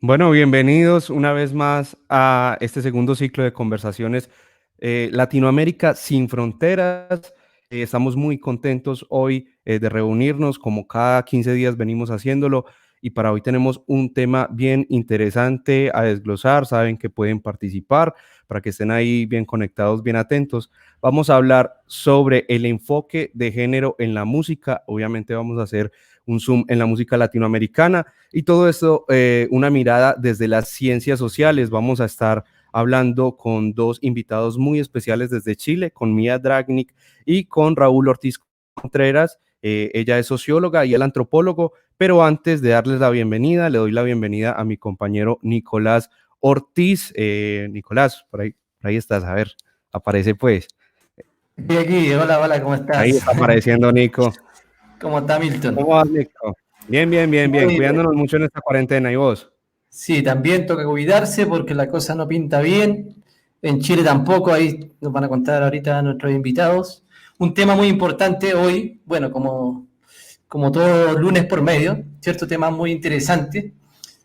Bueno, bienvenidos una vez más a este segundo ciclo de conversaciones Latinoamérica sin fronteras. Estamos muy contentos hoy de reunirnos, como cada 15 días venimos haciéndolo, y para hoy tenemos un tema bien interesante a desglosar. Saben que pueden participar para que estén ahí bien conectados, bien atentos. Vamos a hablar sobre el enfoque de género en la música. Obviamente vamos a hacer un zoom en la música latinoamericana. Y todo esto, una mirada desde las ciencias sociales. Vamos a estar hablando con dos invitados muy especiales desde Chile, con Mía Dragnik y con Raúl Ortiz Contreras. Ella es socióloga y él antropólogo, pero antes de darles la bienvenida, le doy la bienvenida a mi compañero Nicolás Ortiz. Nicolás, por ahí estás, a ver, aparece pues. Y aquí, hola, hola, ¿cómo Ahí estás? está apareciendo Nico. ¿Cómo está Milton? ¿Cómo vas, Nico? Bien, bien, bien, bien, Muy bien. cuidándonos mucho en esta cuarentena. ¿Y vos? Sí, también toca cuidarse porque la cosa no pinta bien. En Chile tampoco, ahí nos van a contar ahorita nuestros invitados. Un tema muy importante hoy, bueno, como todo lunes por medio, cierto tema muy interesante,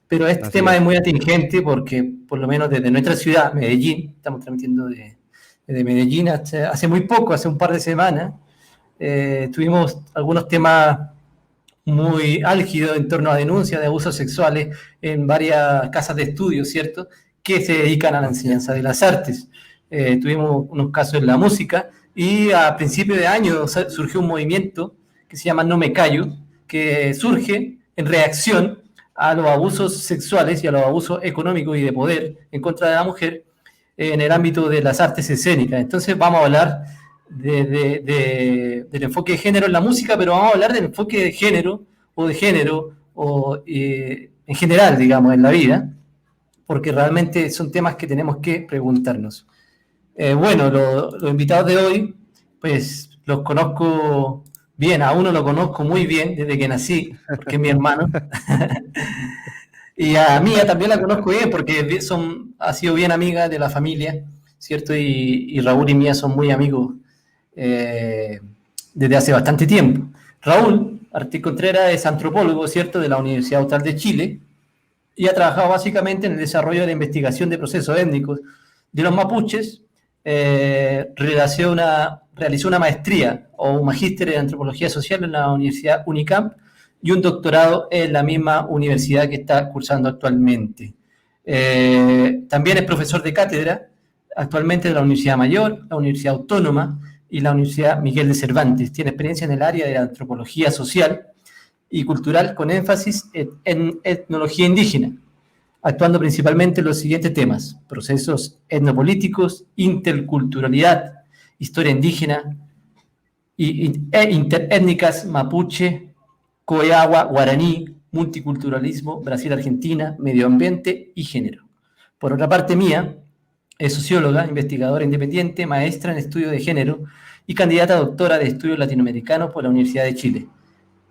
pero este Así tema es es. muy atingente porque por lo menos desde nuestra ciudad, Medellín, estamos transmitiendo desde Medellín hace muy poco, hace un par de semanas, tuvimos algunos temas muy álgido en torno a denuncias de abusos sexuales en varias casas de estudio, ¿cierto?, que se dedican a la Así es. enseñanza de las artes. Tuvimos unos casos en la música y a principios de año surgió un movimiento que se llama No Me Callo, que surge en reacción a los abusos sexuales y a los abusos económicos y de poder en contra de la mujer en el ámbito de las artes escénicas. Entonces vamos a hablar del enfoque de género en la música, pero vamos a hablar del enfoque de género o en general, digamos, en la vida, porque realmente son temas que tenemos que preguntarnos. Bueno, los invitados de hoy, pues los conozco bien, a uno lo conozco muy bien desde que nací, porque es mi hermano, y a Mía también la conozco bien porque ha sido bien amiga de la familia, ¿cierto? Y Raúl y Mía son muy amigos eh, desde hace bastante tiempo. Raúl Ortiz Contreras es antropólogo, ¿cierto?, de la Universidad Austral de Chile y ha trabajado básicamente en el desarrollo de la investigación de procesos étnicos de los mapuches. Realizó una maestría o un magíster en antropología social en la Universidad Unicamp y un doctorado en la misma universidad que está cursando actualmente. También es profesor de cátedra actualmente de la Universidad Mayor, la Universidad Autónoma y la Universidad Miguel de Cervantes. Tiene experiencia en el área de la antropología social y cultural con énfasis en etnología indígena, actuando principalmente en los siguientes temas: procesos etnopolíticos, interculturalidad, historia indígena e interétnicas mapuche, coeagua, guaraní, multiculturalismo, Brasil-Argentina, medio ambiente y género. Por otra parte, Mía es socióloga, investigadora independiente, maestra en estudio de género y candidata a doctora de estudios latinoamericanos por la Universidad de Chile.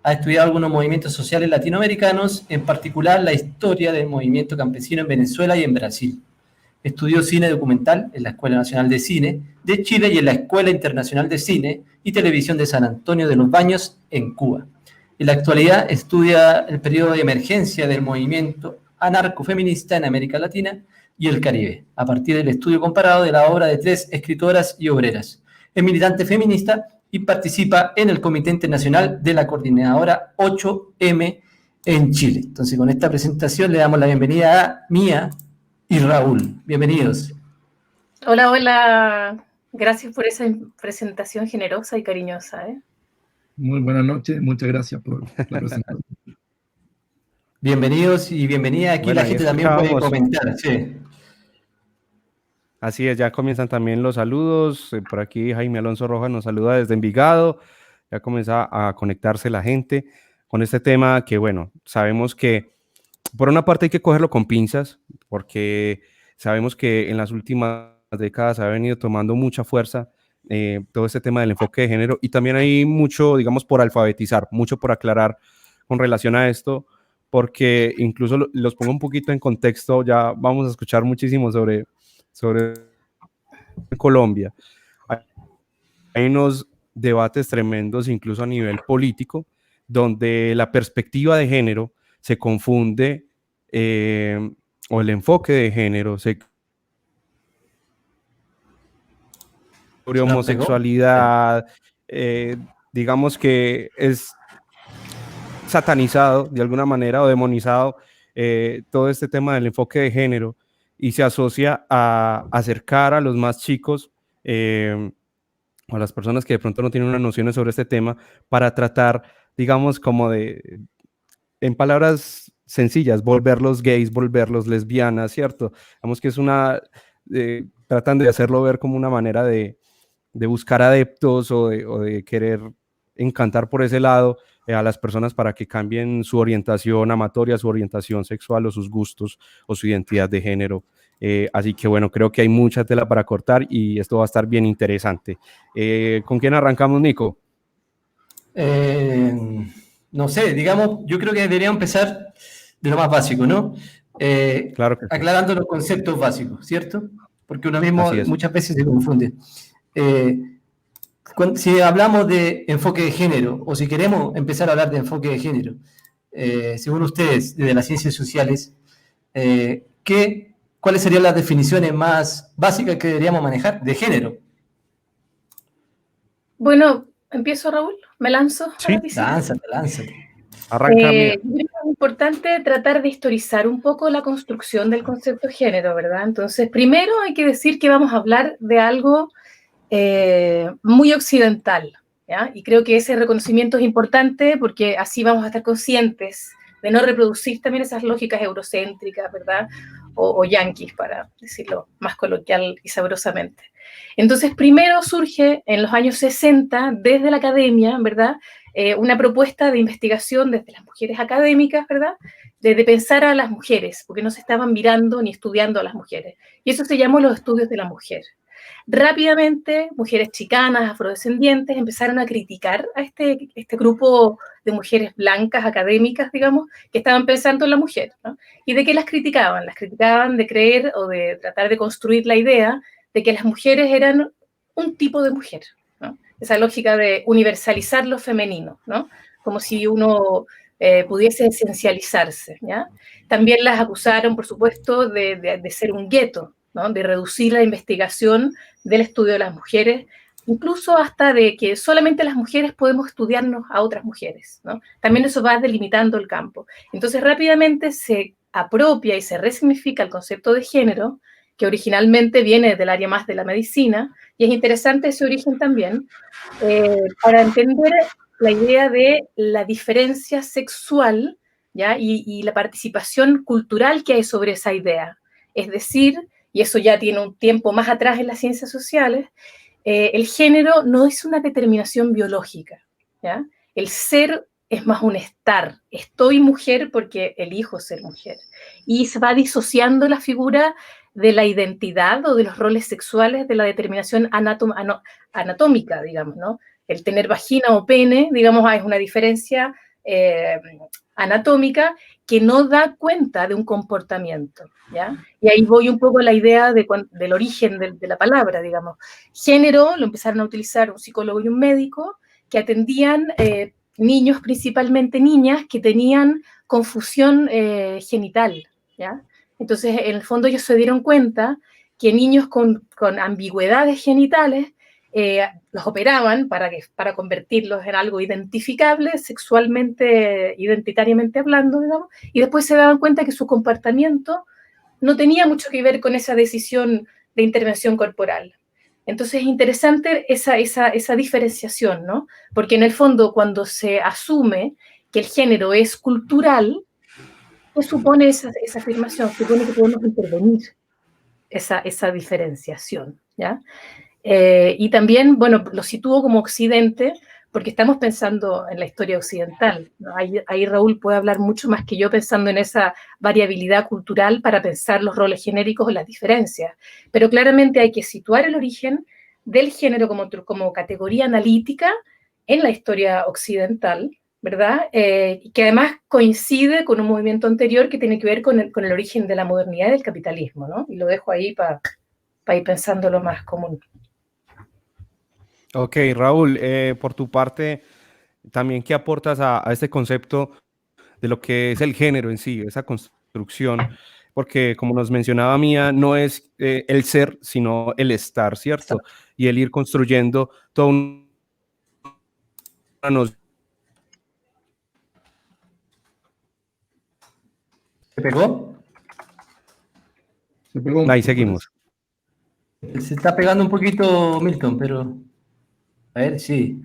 Ha estudiado algunos movimientos sociales latinoamericanos, en particular la historia del movimiento campesino en Venezuela y en Brasil. Estudió cine documental en la Escuela Nacional de Cine de Chile y en la Escuela Internacional de Cine y Televisión de San Antonio de los Baños, en Cuba. En la actualidad estudia el periodo de emergencia del movimiento anarcofeminista en América Latina y el Caribe, a partir del estudio comparado de la obra de 3 escritoras y obreras. Es militante feminista y participa en el Comité Internacional de la Coordinadora 8M en Chile. Entonces, con esta presentación le damos la bienvenida a Mía y Raúl. Bienvenidos. Hola, hola. Gracias por esa presentación generosa y cariñosa, ¿eh? Muy buenas noches, muchas gracias por la presentación. Bienvenidos y bienvenida. Aquí Bueno, la ahí gente también puede escuchábamos. comentar. Sí. Así es, ya comienzan también los saludos. Por aquí Jaime Alonso Rojas nos saluda desde Envigado. Ya comienza a conectarse la gente con este tema que, bueno, sabemos que por una parte hay que cogerlo con pinzas, porque sabemos que en las últimas décadas ha venido tomando mucha fuerza todo este tema del enfoque de género, y también hay mucho, digamos, por alfabetizar, mucho por aclarar con relación a esto, porque incluso los pongo un poquito en contexto. Ya vamos a escuchar muchísimo sobre Colombia. Hay unos debates tremendos, incluso a nivel político, donde la perspectiva de género se confunde o el enfoque de género, sobre ¿Se nos pegó? homosexualidad, digamos que es satanizado de alguna manera o demonizado todo este tema del enfoque de género y se asocia a acercar a los más chicos o a las personas que de pronto no tienen unas nociones sobre este tema para tratar, digamos, como de, en palabras sencillas, volverlos gays, volverlos lesbianas, ¿cierto? Digamos que es tratan de hacerlo ver como una manera de buscar adeptos o de querer encantar por ese lado a las personas para que cambien su orientación amatoria, su orientación sexual o sus gustos o su identidad de género. Así que bueno, creo que hay mucha tela para cortar y esto va a estar bien interesante. ¿Con quién arrancamos, Nico? No sé, digamos, yo creo que deberíamos empezar de lo más básico, ¿no? Claro que sí. Aclarando los conceptos básicos, ¿cierto? Porque uno mismo Así es. muchas veces se confunde. Si hablamos de enfoque de género, o si queremos empezar a hablar de enfoque de género, según ustedes, desde las ciencias sociales, ¿cuáles serían las definiciones más básicas que deberíamos manejar de género? Bueno, empiezo, Raúl, me lanzo a Sí, la piscina. Lánzate. arranca, mía. Yo creo que es importante tratar de historizar un poco la construcción del concepto de género, ¿verdad? Entonces, primero hay que decir que vamos a hablar de algo muy occidental, ¿ya? Y creo que ese reconocimiento es importante porque así vamos a estar conscientes de no reproducir también esas lógicas eurocéntricas, ¿verdad? O yanquis, para decirlo más coloquial y sabrosamente. Entonces, primero surge en los años 60, desde la academia, ¿verdad? Una propuesta de investigación desde las mujeres académicas, ¿verdad? De pensar a las mujeres, porque no se estaban mirando ni estudiando a las mujeres. Y eso se llamó los estudios de la mujer. Rápidamente, mujeres chicanas, afrodescendientes, empezaron a criticar a este grupo de mujeres blancas, académicas, digamos, que estaban pensando en la mujer, ¿no? ¿Y de qué las criticaban? Las criticaban de creer o de tratar de construir la idea de que las mujeres eran un tipo de mujer, ¿no? Esa lógica de universalizar lo femenino, ¿no? Como si uno pudiese esencializarse, ¿ya? También las acusaron, por supuesto, de ser un gueto, ¿no? De reducir la investigación del estudio de las mujeres, incluso hasta de que solamente las mujeres podemos estudiarnos a otras mujeres, ¿no? También eso va delimitando el campo. Entonces rápidamente se apropia y se resignifica el concepto de género, que originalmente viene del área más de la medicina, y es interesante ese origen también, para entender la idea de la diferencia sexual, ¿ya? Y la participación cultural que hay sobre esa idea. Es decir, y eso ya tiene un tiempo más atrás en las ciencias sociales, el género no es una determinación biológica, ¿ya? El ser es más un estar. Estoy mujer porque elijo ser mujer. Y se va disociando la figura de la identidad o de los roles sexuales de la determinación anatómica, digamos, ¿no? El tener vagina o pene, digamos, es una diferencia anatómica que no da cuenta de un comportamiento, ¿ya? Y ahí voy un poco a la idea del origen de la palabra, digamos. Género lo empezaron a utilizar un psicólogo y un médico que atendían niños, principalmente niñas, que tenían confusión genital, ¿ya? Entonces, en el fondo ellos se dieron cuenta que niños con ambigüedades genitales los operaban para convertirlos en algo identificable, sexualmente, identitariamente hablando, digamos, y después se daban cuenta que su comportamiento no tenía mucho que ver con esa decisión de intervención corporal. Entonces es interesante esa diferenciación, ¿no? Porque en el fondo cuando se asume que el género es cultural, ¿qué supone esa afirmación? Supone que podemos intervenir esa diferenciación, ¿ya? Y también, bueno, lo sitúo como Occidente, porque estamos pensando en la historia occidental, ¿no? Ahí Raúl puede hablar mucho más que yo pensando en esa variabilidad cultural para pensar los roles genéricos o las diferencias. Pero claramente hay que situar el origen del género como categoría analítica en la historia occidental, ¿verdad? Y que además coincide con un movimiento anterior que tiene que ver con el origen de la modernidad y del capitalismo, ¿no? Y lo dejo ahí para ir pensando lo más común. Ok, Raúl, por tu parte, también, ¿qué aportas a este concepto de lo que es el género en sí, esa construcción construcción, porque como nos mencionaba Mía, no es el ser, sino el estar, ¿cierto? Y el ir construyendo toda una noción. ¿Se pegó? Se pegó un Ahí poco, seguimos. Se está pegando un poquito Milton, pero... A ver, sí.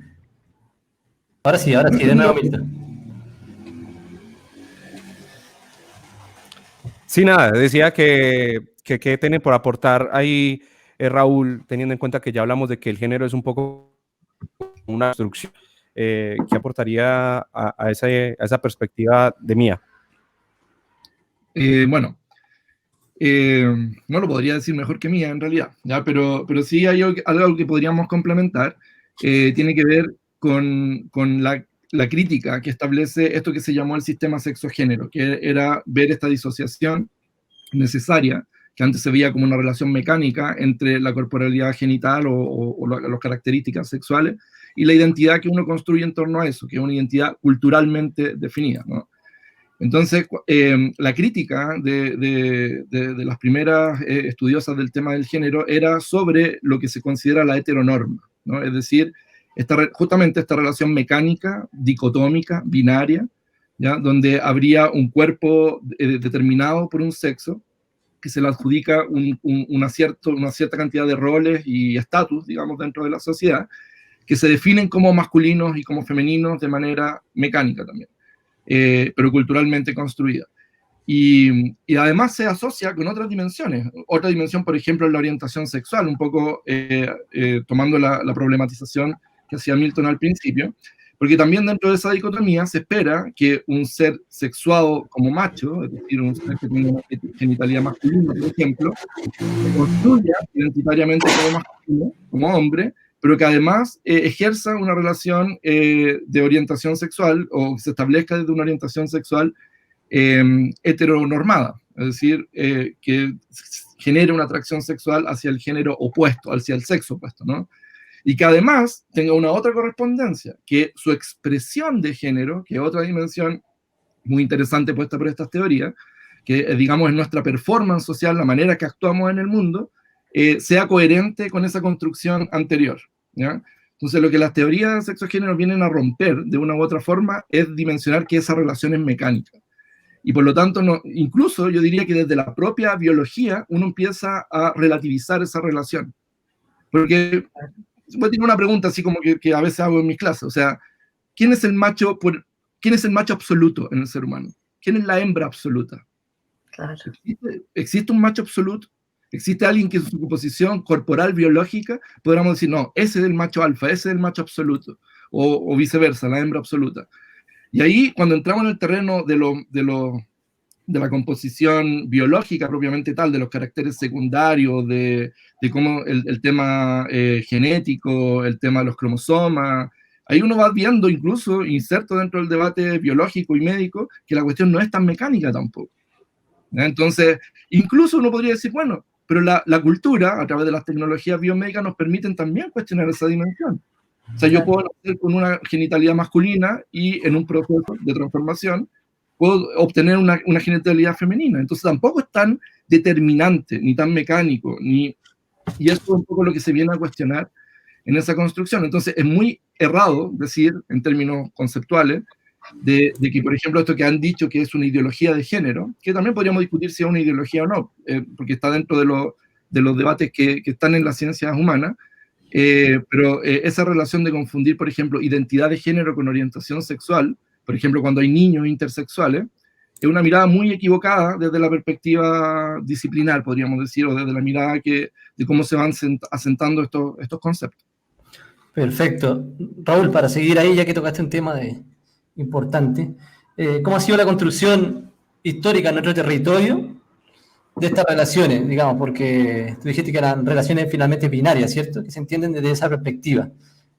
Ahora sí, de nuevo Milton. Sí, nada, decía que tiene por aportar ahí Raúl, teniendo en cuenta que ya hablamos de que el género es un poco una construcción, ¿qué aportaría a esa perspectiva de Mía? Bueno, no lo podría decir mejor que Mía en realidad, ¿ya? Pero sí hay algo que podríamos complementar, tiene que ver con la crítica que establece esto que se llamó el sistema sexo-género, que era ver esta disociación necesaria, que antes se veía como una relación mecánica entre la corporalidad genital o las características sexuales y la identidad que uno construye en torno a eso, que es una identidad culturalmente definida, ¿no? Entonces, la crítica de las primeras estudiosas del tema del género era sobre lo que se considera la heteronorma, ¿no? Es decir, justamente esta relación mecánica, dicotómica, binaria, ¿ya? Donde habría un cuerpo determinado por un sexo que se le adjudica una cierta cantidad de roles y estatus, digamos, dentro de la sociedad, que se definen como masculinos y como femeninos de manera mecánica también. Pero culturalmente construida. Y además se asocia con otras dimensiones. Otra dimensión, por ejemplo, es la orientación sexual, un poco tomando la problematización que hacía Milton al principio, porque también dentro de esa dicotomía se espera que un ser sexuado como macho, es decir, un ser que tenga una genitalidad masculina, por ejemplo, se construya identitariamente como masculino, como hombre, pero que además ejerza una relación de orientación sexual o que se establezca desde una orientación sexual heteronormada, es decir, que genere una atracción sexual hacia el género opuesto, hacia el sexo opuesto, ¿no? Y que además tenga una otra correspondencia, que su expresión de género, que es otra dimensión muy interesante puesta por estas teorías, que digamos es nuestra performance social, la manera que actuamos en el mundo, sea coherente con esa construcción anterior, ¿ya? Entonces lo que las teorías de sexo-género vienen a romper de una u otra forma es dimensionar que esa relación es mecánica. Y por lo tanto, incluso yo diría que desde la propia biología uno empieza a relativizar esa relación. Porque voy a tener una pregunta así como que a veces hago en mis clases, o sea, ¿quién es el macho absoluto en el ser humano? ¿Quién es la hembra absoluta? Claro. ¿Existe un macho absoluto? ¿Existe alguien que en su composición corporal biológica podríamos decir, no, ese es el macho alfa, ese es el macho absoluto, o viceversa, la hembra absoluta? Y ahí, cuando entramos en el terreno de la composición biológica propiamente tal, de los caracteres secundarios, de cómo el tema genético, el tema de los cromosomas, ahí uno va viendo incluso, inserto dentro del debate biológico y médico, que la cuestión no es tan mecánica tampoco. Entonces, incluso uno podría decir, bueno, pero la cultura, a través de las tecnologías biomédicas, nos permiten también cuestionar esa dimensión. O sea, yo puedo nacer con una genitalidad masculina y en un proceso de transformación puedo obtener una genitalidad femenina. Entonces tampoco es tan determinante, ni tan mecánico, y eso es un poco lo que se viene a cuestionar en esa construcción. Entonces es muy errado decir, en términos conceptuales, de que, por ejemplo, esto que han dicho que es una ideología de género, que también podríamos discutir si es una ideología o no, porque está dentro de los debates que están en las ciencias humanas, pero esa relación de confundir, por ejemplo, identidad de género con orientación sexual, por ejemplo, cuando hay niños intersexuales, es una mirada muy equivocada desde la perspectiva disciplinar, podríamos decir, o desde la mirada de cómo se van asentando estos conceptos. Perfecto. Raúl, para seguir ahí, ya que tocaste un tema importante, ¿cómo ha sido la construcción histórica en nuestro territorio de estas relaciones, digamos, porque tú dijiste que eran relaciones finalmente binarias, ¿cierto? Que se entienden desde esa perspectiva,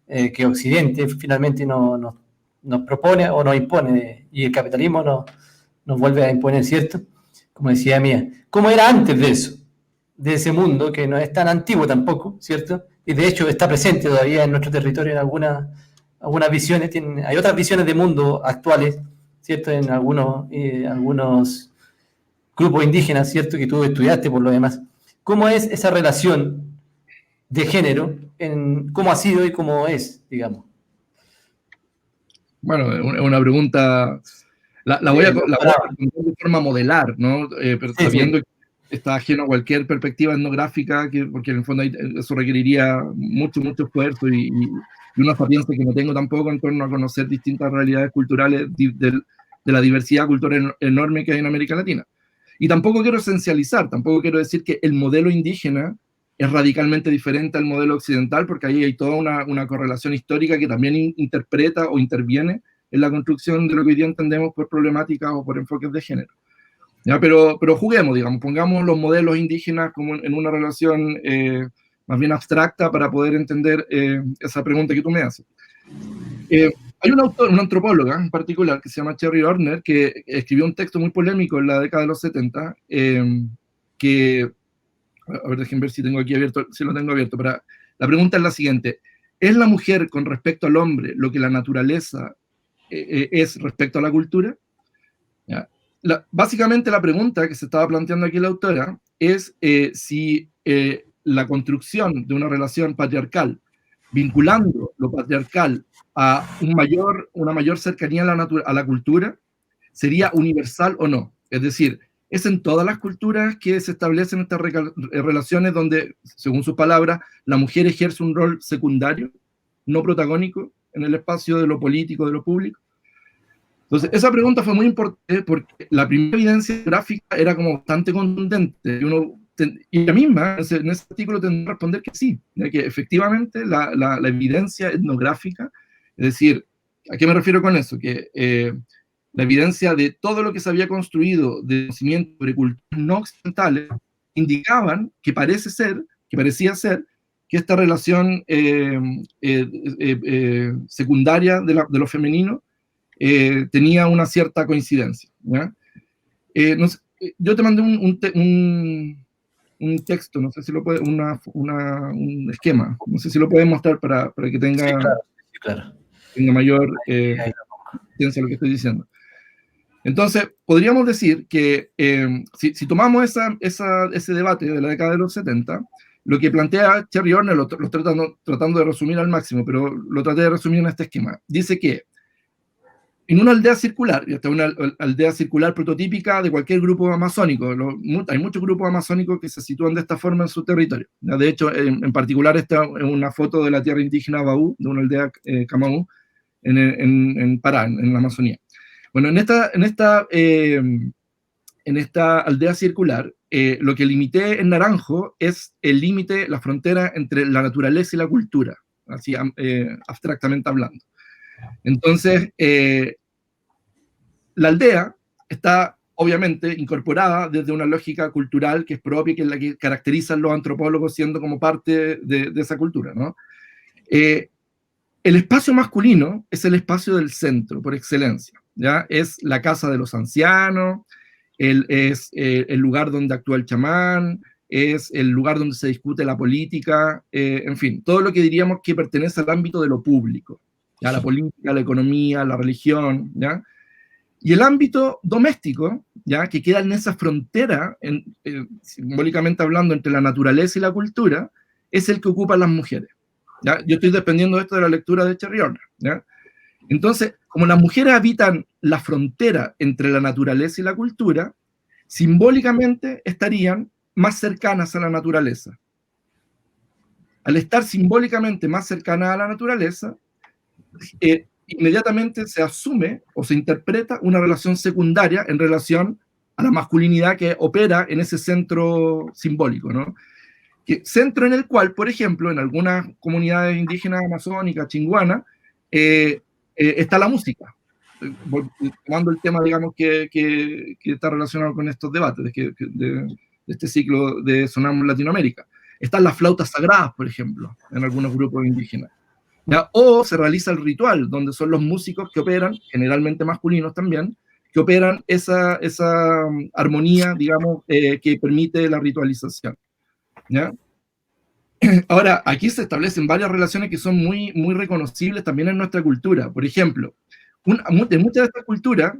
que Occidente finalmente nos propone o nos impone, y el capitalismo nos vuelve a imponer, ¿cierto? Como decía Mía. ¿Cómo era antes de eso? De ese mundo que no es tan antiguo tampoco, ¿cierto? Y de hecho está presente todavía en nuestro territorio en algunas visiones. Hay otras visiones de mundo actuales, ¿cierto? En algunos grupos indígenas, ¿cierto? Que tú estudiaste por lo demás. ¿Cómo es esa relación de género? ¿Cómo ha sido y cómo es, digamos? Bueno, es una pregunta, la voy a responder de forma modelar, ¿no? Pero Sí, sabiendo sí. que está ajeno a cualquier perspectiva etnográfica, porque en el fondo eso requeriría mucho esfuerzo y una sapiencia que no tengo tampoco en torno a conocer distintas realidades culturales de la diversidad cultural enorme que hay en América Latina. Y tampoco quiero esencializar, tampoco quiero decir que el modelo indígena es radicalmente diferente al modelo occidental, porque ahí hay toda una correlación histórica que también interpreta o interviene en la construcción de lo que hoy día entendemos por problemáticas o por enfoques de género. ¿Ya? Pero juguemos, digamos, pongamos los modelos indígenas como en una relación más bien abstracta para poder entender esa pregunta que tú me haces. Hay un autor, una antropóloga en particular, que se llama Cherry Horner, que escribió un texto muy polémico en la década de los 70, que, a ver, déjenme ver si tengo aquí abierto, si lo tengo abierto, pero la pregunta es la siguiente: ¿es la mujer con respecto al hombre lo que la naturaleza es respecto a la cultura? ¿Ya? Básicamente la pregunta que se estaba planteando aquí la autora es si la construcción de una relación patriarcal, vinculando lo patriarcal a una mayor cercanía a la cultura, sería universal o no. Es decir, es en todas las culturas que se establecen estas relaciones donde, según sus palabras, la mujer ejerce un rol secundario, no protagónico, en el espacio de lo político, de lo público. Entonces, esa pregunta fue muy importante porque la primera evidencia gráfica era como bastante contundente. Y ella misma, en ese artículo, tendría que responder que sí, de que efectivamente la evidencia etnográfica, es decir, ¿a qué me refiero con eso? Que la evidencia de todo lo que se había construido de conocimiento sobre culturas no occidentales indicaban que parecía ser, que esta relación secundaria de lo femenino tenía una cierta coincidencia. ¿Ya? No sé, yo te mandé un texto, no sé si lo puede, un esquema, no sé si lo puedes mostrar para que tenga, Sí, claro. Sí, claro. tenga mayor ciencia lo que estoy diciendo. Entonces, podríamos decir que si tomamos ese debate de la década de los 70, lo que plantea Cherry Horner, lo tratando de resumir al máximo, pero lo traté de resumir en este esquema. Dice que en una aldea circular, y esta es una aldea circular prototípica de cualquier grupo amazónico, hay muchos grupos amazónicos que se sitúan de esta forma en su territorio. De hecho, en particular, esta es una foto de la tierra indígena Baú, de una aldea Camaú, en Pará, en la Amazonía. Bueno, en esta aldea circular, lo que limité en naranjo es el límite, la frontera entre la naturaleza y la cultura, así abstractamente hablando. Entonces, la aldea está obviamente incorporada desde una lógica cultural que es propia y que es la que caracterizan los antropólogos siendo como parte de esa cultura, ¿no? El espacio masculino es el espacio del centro, por excelencia, ¿ya? Es la casa de los ancianos, es el lugar donde actúa el chamán, es el lugar donde se discute la política, en fin, todo lo que diríamos que pertenece al ámbito de lo público, ¿ya? La política, la economía, la religión, ¿ya? Y el ámbito doméstico, ¿ya? Que queda en esa frontera, simbólicamente hablando, entre la naturaleza y la cultura, es el que ocupan las mujeres. ¿Ya? Yo estoy dependiendo de esto de la lectura de Cherry Horner, ¿ya? Entonces, como las mujeres habitan la frontera entre la naturaleza y la cultura, simbólicamente estarían más cercanas a la naturaleza. Al estar simbólicamente más cercanas a la naturaleza, inmediatamente se asume o se interpreta una relación secundaria en relación a la masculinidad que opera en ese centro simbólico, ¿no? Centro en el cual, por ejemplo, en algunas comunidades indígenas amazónicas, chinguanas, está la música. Tomando el tema, digamos, que está relacionado con estos debates de este ciclo de Sonamos Latinoamérica. Están las flautas sagradas, por ejemplo, en algunos grupos indígenas. ¿Ya? O se realiza el ritual, donde son los músicos que operan, generalmente masculinos también, que operan esa armonía, digamos, que permite la ritualización. ¿Ya? Ahora, aquí se establecen varias relaciones que son muy reconocibles también en nuestra cultura. Por ejemplo, en muchas de estas culturas,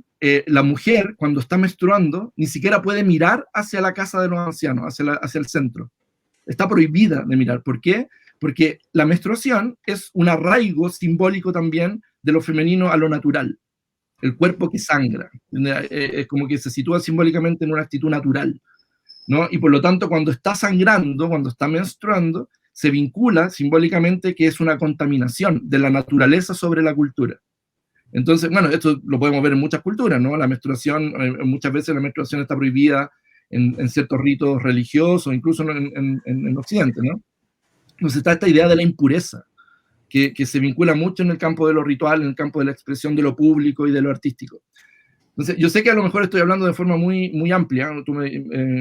la mujer, cuando está menstruando, ni siquiera puede mirar hacia la casa de los ancianos, hacia el centro. Está prohibida de mirar. ¿Por qué? Porque la menstruación es un arraigo simbólico también de lo femenino a lo natural. El cuerpo que sangra. Es como que se sitúa simbólicamente en una actitud natural, ¿no? Y por lo tanto, cuando está sangrando, cuando está menstruando, se vincula simbólicamente que es una contaminación de la naturaleza sobre la cultura. Entonces, bueno, esto lo podemos ver en muchas culturas, ¿no? La menstruación, muchas veces la menstruación está prohibida en ciertos ritos religiosos, incluso en Occidente, ¿no? Entonces está esta idea de la impureza, que se vincula mucho en el campo de lo ritual, en el campo de la expresión de lo público y de lo artístico. Entonces, yo sé que a lo mejor estoy hablando de forma muy, muy amplia, tú me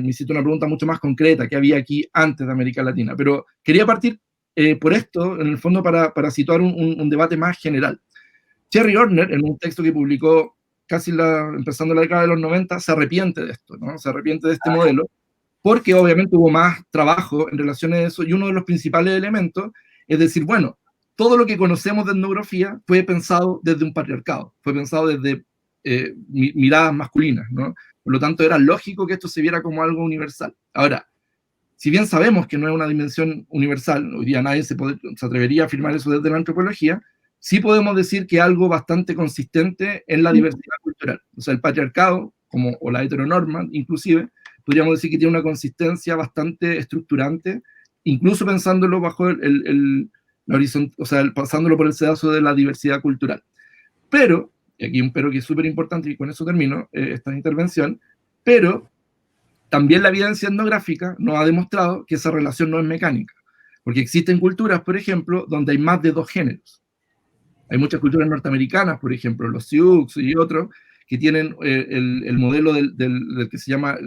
hiciste una pregunta mucho más concreta que había aquí antes de América Latina, pero quería partir por esto, en el fondo, para situar un debate más general. Cherry Horner, en un texto que publicó casi empezando la década de los 90, se arrepiente de esto, ¿no? Se arrepiente de este modelo, porque obviamente hubo más trabajo en relación a eso, y uno de los principales elementos es decir, bueno, todo lo que conocemos de etnografía fue pensado desde un patriarcado, fue pensado desde miradas masculinas, ¿no? Por lo tanto, era lógico que esto se viera como algo universal. Ahora, si bien sabemos que no es una dimensión universal, hoy día nadie se atrevería a afirmar eso desde la antropología, sí podemos decir que algo bastante consistente en la diversidad cultural. O sea, el patriarcado, o la heteronorma, inclusive, podríamos decir que tiene una consistencia bastante estructurante, incluso pensándolo bajo la horizonte, o sea, pasándolo por el sedazo de la diversidad cultural. Pero, y aquí un pero que es súper importante, y con eso termino esta intervención, pero también la evidencia etnográfica nos ha demostrado que esa relación no es mecánica, porque existen culturas, por ejemplo, donde hay más de 2 géneros. Hay muchas culturas norteamericanas, por ejemplo, los Sioux y otros, que tienen el modelo del que se llama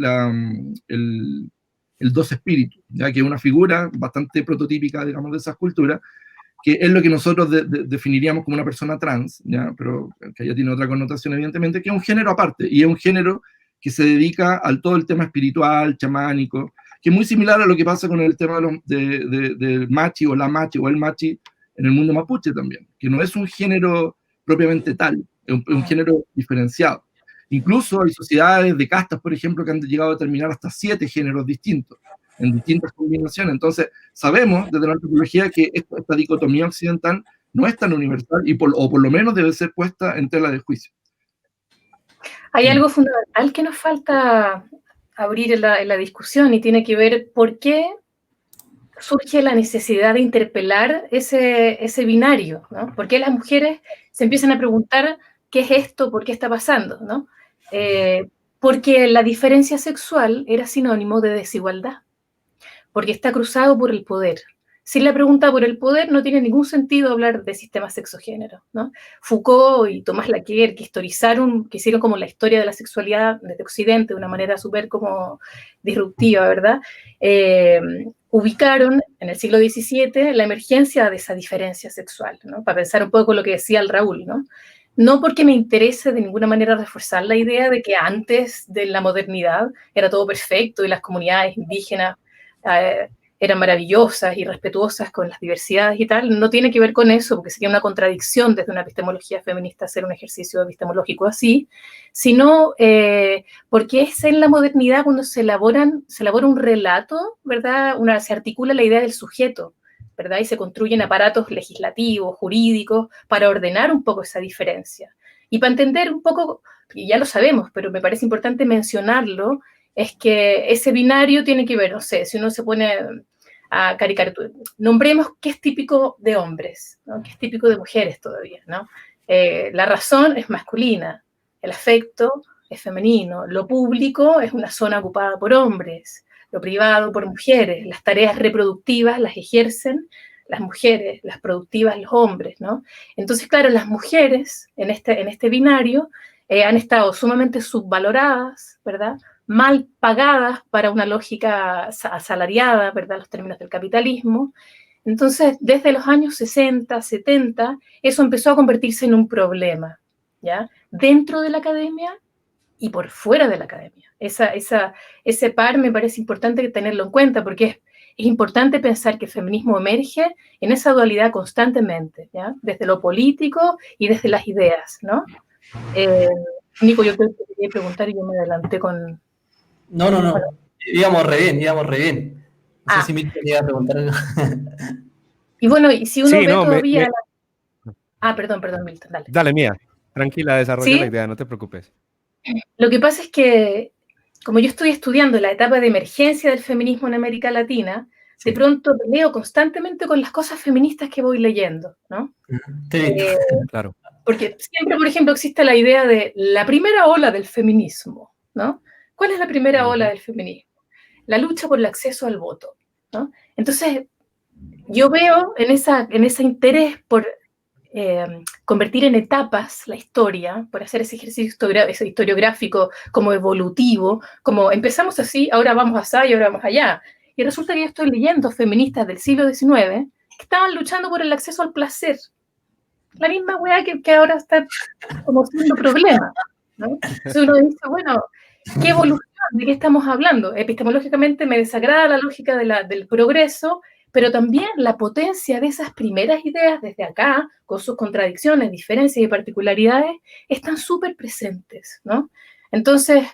el dos espíritus, ya que es una figura bastante prototípica, digamos, de esas culturas, que es lo que nosotros definiríamos como una persona trans, ¿ya? Pero que ya tiene otra connotación, evidentemente, que es un género aparte, y es un género que se dedica al todo el tema espiritual, chamánico, que es muy similar a lo que pasa con el tema del machi o la machi o el machi en el mundo mapuche también, que no es un género propiamente tal, es un género diferenciado. Incluso hay sociedades de castas, por ejemplo, que han llegado a determinar hasta 7 géneros distintos, en distintas combinaciones. Entonces, sabemos desde la antropología que esta dicotomía occidental no es tan universal, o por lo menos debe ser puesta en tela de juicio. Hay algo fundamental que nos falta abrir en la discusión, y tiene que ver por qué surge la necesidad de interpelar ese binario, ¿no? ¿Por qué las mujeres se empiezan a preguntar qué es esto, por qué está pasando, ¿no? Porque la diferencia sexual era sinónimo de desigualdad, porque está cruzado por el poder. Sin la pregunta por el poder no tiene ningún sentido hablar de sistemas sexogénero, ¿no? Foucault y Thomas Laqueur, que hicieron como la historia de la sexualidad desde Occidente de una manera súper como disruptiva, ¿verdad? Ubicaron en el siglo XVII la emergencia de esa diferencia sexual, ¿no? Para pensar un poco lo que decía el Raúl, ¿no? No porque me interese de ninguna manera reforzar la idea de que antes de la modernidad era todo perfecto y las comunidades indígenas eran maravillosas y respetuosas con las diversidades y tal, no tiene que ver con eso, porque sería una contradicción desde una epistemología feminista hacer un ejercicio epistemológico así, sino porque es en la modernidad cuando se elabora un relato, ¿verdad? Se articula la idea del sujeto, ¿verdad? Y se construyen aparatos legislativos, jurídicos, para ordenar un poco esa diferencia. Y para entender un poco, y ya lo sabemos, pero me parece importante mencionarlo, es que ese binario tiene que ver, no sé, si uno se pone a caricatura, nombremos qué es típico de hombres, ¿no? Qué es típico de mujeres todavía, ¿no? La razón es masculina, el afecto es femenino, lo público es una zona ocupada por hombres, lo privado por mujeres, las tareas reproductivas las ejercen las mujeres, las productivas los hombres, ¿no? Entonces, claro, las mujeres en este binario han estado sumamente subvaloradas, ¿verdad? Mal pagadas para una lógica asalariada, ¿verdad? Los términos del capitalismo. Entonces, desde los años 60, 70, eso empezó a convertirse en un problema, ¿ya? Dentro de la academia y por fuera de la academia. Ese par me parece importante tenerlo en cuenta, porque es importante pensar que el feminismo emerge en esa dualidad constantemente, ¿ya? Desde lo político y desde las ideas, ¿no? Nico, yo creo que te quería preguntar y yo me adelanté con... No. Bueno, Íbamos re bien. No sé si Milton iba a preguntar algo. y bueno, y si uno Sí, ve no, todavía... perdón, Milton, dale. dale, Mía, tranquila, desarrolla la ¿Sí? idea, no te preocupes. Lo que pasa es que, como yo estoy estudiando la etapa de emergencia del feminismo en América Latina, Sí. de pronto leo constantemente con las cosas feministas que voy leyendo, ¿no? Claro. Porque siempre, por ejemplo, existe la idea de la primera ola del feminismo, ¿no? ¿Cuál es la primera ola del feminismo? La lucha por el acceso al voto, ¿no? Entonces, yo veo en ese interés por convertir en etapas la historia, por hacer ese ejercicio historiográfico como evolutivo, como empezamos así, ahora vamos allá y ahora vamos allá. Y resulta que yo estoy leyendo feministas del siglo XIX que estaban luchando por el acceso al placer. La misma weá que ahora está como siendo problema, ¿no? Entonces uno dice, bueno, ¿qué evolución? ¿De qué estamos hablando? Epistemológicamente me desagrada la lógica del progreso, pero también la potencia de esas primeras ideas desde acá, con sus contradicciones, diferencias y particularidades, están súper presentes, ¿no? Entonces,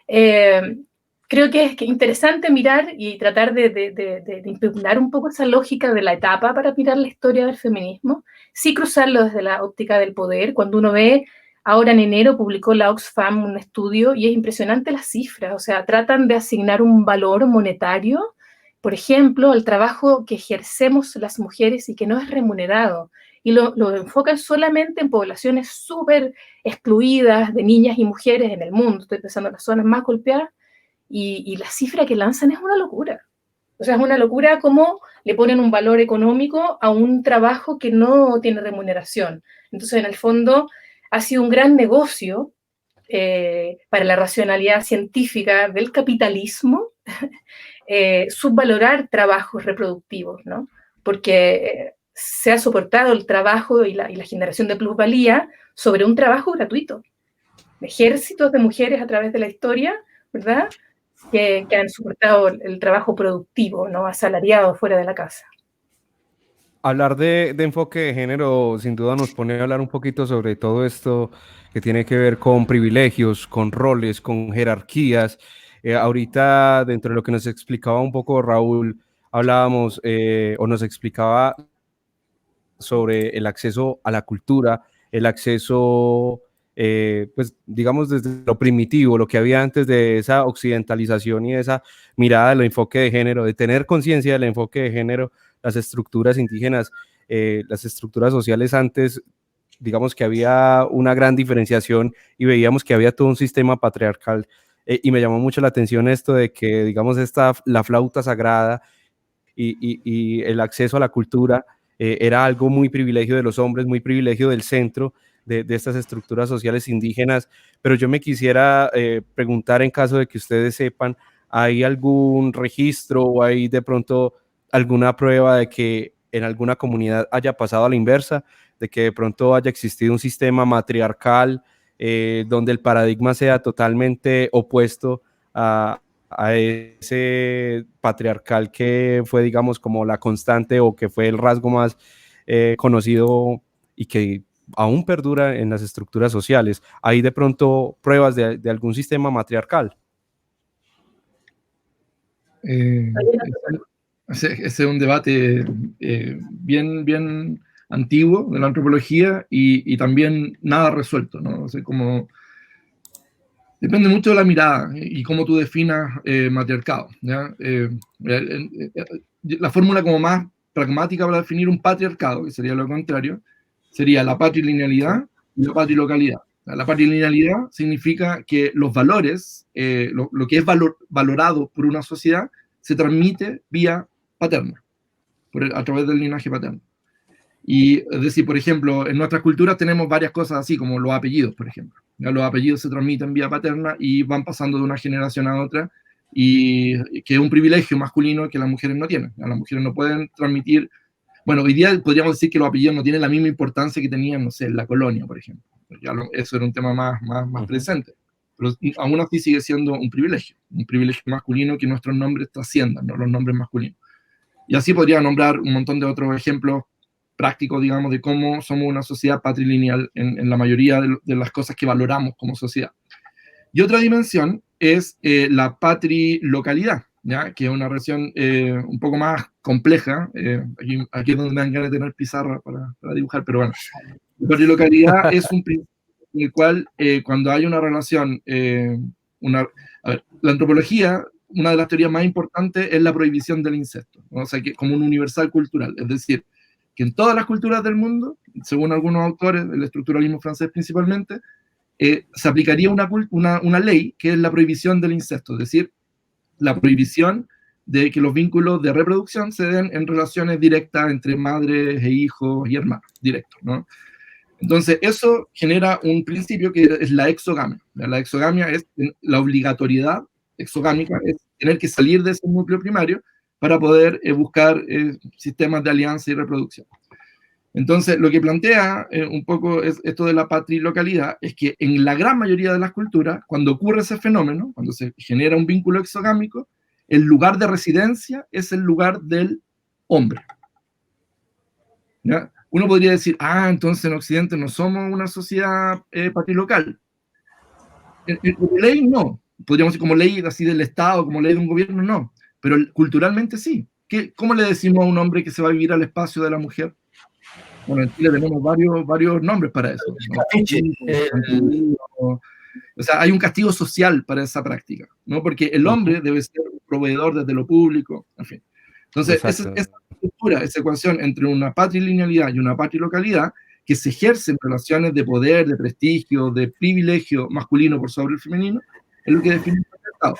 creo que es interesante mirar y tratar de impugnar un poco esa lógica de la etapa para mirar la historia del feminismo, sí cruzarlo desde la óptica del poder. Cuando uno ve, ahora en enero publicó la Oxfam un estudio y es impresionante las cifras, o sea, tratan de asignar un valor monetario, por ejemplo, al trabajo que ejercemos las mujeres y que no es remunerado, y lo enfocan solamente en poblaciones súper excluidas de niñas y mujeres en el mundo, estoy pensando en las zonas más golpeadas, y la cifra que lanzan es una locura. O sea, es una locura cómo le ponen un valor económico a un trabajo que no tiene remuneración. Entonces, en el fondo, ha sido un gran negocio para la racionalidad científica del capitalismo subvalorar trabajos reproductivos, ¿no? Porque se ha soportado el trabajo y la generación de plusvalía sobre un trabajo gratuito. Ejércitos de mujeres a través de la historia, ¿verdad? Que han soportado el trabajo productivo, ¿no? Asalariado fuera de la casa. Hablar de enfoque de género sin duda nos pone a hablar un poquito sobre todo esto que tiene que ver con privilegios, con roles, con jerarquías. Ahorita, dentro de lo que nos explicaba un poco Raúl, hablábamos o nos explicaba sobre el acceso a la cultura, el acceso, pues digamos desde lo primitivo, lo que había antes de esa occidentalización y esa mirada del enfoque de género, de tener conciencia del enfoque de género, las estructuras indígenas, las estructuras sociales antes, digamos que había una gran diferenciación y veíamos que había todo un sistema patriarcal. Y me llamó mucho la atención esto de que, digamos, la flauta sagrada y el acceso a la cultura era algo muy privilegio de los hombres, muy privilegio del centro de estas estructuras sociales indígenas. Pero yo me quisiera preguntar, en caso de que ustedes sepan, ¿hay algún registro o hay de pronto alguna prueba de que en alguna comunidad haya pasado a la inversa, de que de pronto haya existido un sistema matriarcal donde el paradigma sea totalmente opuesto a ese patriarcal que fue, digamos, como la constante o que fue el rasgo más conocido y que aún perdura en las estructuras sociales? ¿Hay de pronto pruebas de algún sistema matriarcal? Ese es un debate bien antiguo de la antropología y también nada resuelto, ¿no? O sea, como depende mucho de la mirada y cómo tú definas matriarcado, ¿ya? La fórmula como más pragmática para definir un patriarcado, que sería lo contrario, sería la patrilinealidad y la patrilocalidad. La patrilinealidad significa que los valores, lo que es valorado por una sociedad, se transmite vía paterna, a través del linaje paterno. Y es decir, por ejemplo, en nuestras culturas tenemos varias cosas así, como los apellidos, por ejemplo. ¿Ya? Los apellidos se transmiten vía paterna y van pasando de una generación a otra, y que es un privilegio masculino que las mujeres no tienen. ¿Ya? Las mujeres no pueden transmitir. Bueno, hoy día podríamos decir que los apellidos no tienen la misma importancia que tenían, no sé, en la colonia, por ejemplo. Eso era un tema más presente. Pero aún así sigue siendo un privilegio masculino que nuestros nombres trasciendan, ¿no? Los nombres masculinos. Y así podría nombrar un montón de otros ejemplos prácticos, digamos, de cómo somos una sociedad patrilineal en la mayoría de las cosas que valoramos como sociedad. Y otra dimensión es la patrilocalidad, ¿ya? Que es una relación un poco más compleja. Aquí es donde me dan ganas de tener pizarra para dibujar, pero bueno. La patrilocalidad es un principio en el cual cuando hay una relación, a ver, la antropología, una de las teorías más importantes es la prohibición del incesto, ¿no? O sea, que como un universal cultural, es decir, que en todas las culturas del mundo, según algunos autores, el estructuralismo francés principalmente, se aplicaría una ley que es la prohibición del incesto, es decir, la prohibición de que los vínculos de reproducción se den en relaciones directas entre madres e hijos y hermanos, directos, ¿no? Entonces, eso genera un principio que es la exogamia. La exogamia es la obligatoriedad exogámica, es tener que salir de ese núcleo primario para poder buscar sistemas de alianza y reproducción. Entonces, lo que plantea un poco es esto de la patrilocalidad, es que en la gran mayoría de las culturas, cuando ocurre ese fenómeno, cuando se genera un vínculo exogámico, el lugar de residencia es el lugar del hombre. ¿Ya? Uno podría decir, entonces en Occidente no somos una sociedad patrilocal. En ley no, podríamos decir como ley así del Estado, como ley de un gobierno, no, pero culturalmente sí. ¿Cómo le decimos a un hombre que se va a vivir al espacio de la mujer? Bueno, en Chile tenemos varios nombres para eso, ¿no? O sea, hay un castigo social para esa práctica, ¿no? Porque el hombre debe ser un proveedor desde lo público, en fin. Entonces, esa estructura, esa ecuación entre una patrilinealidad y una patrilocalidad que se ejerce en relaciones de poder, de prestigio, de privilegio masculino por sobre el femenino, es lo que define el Estado.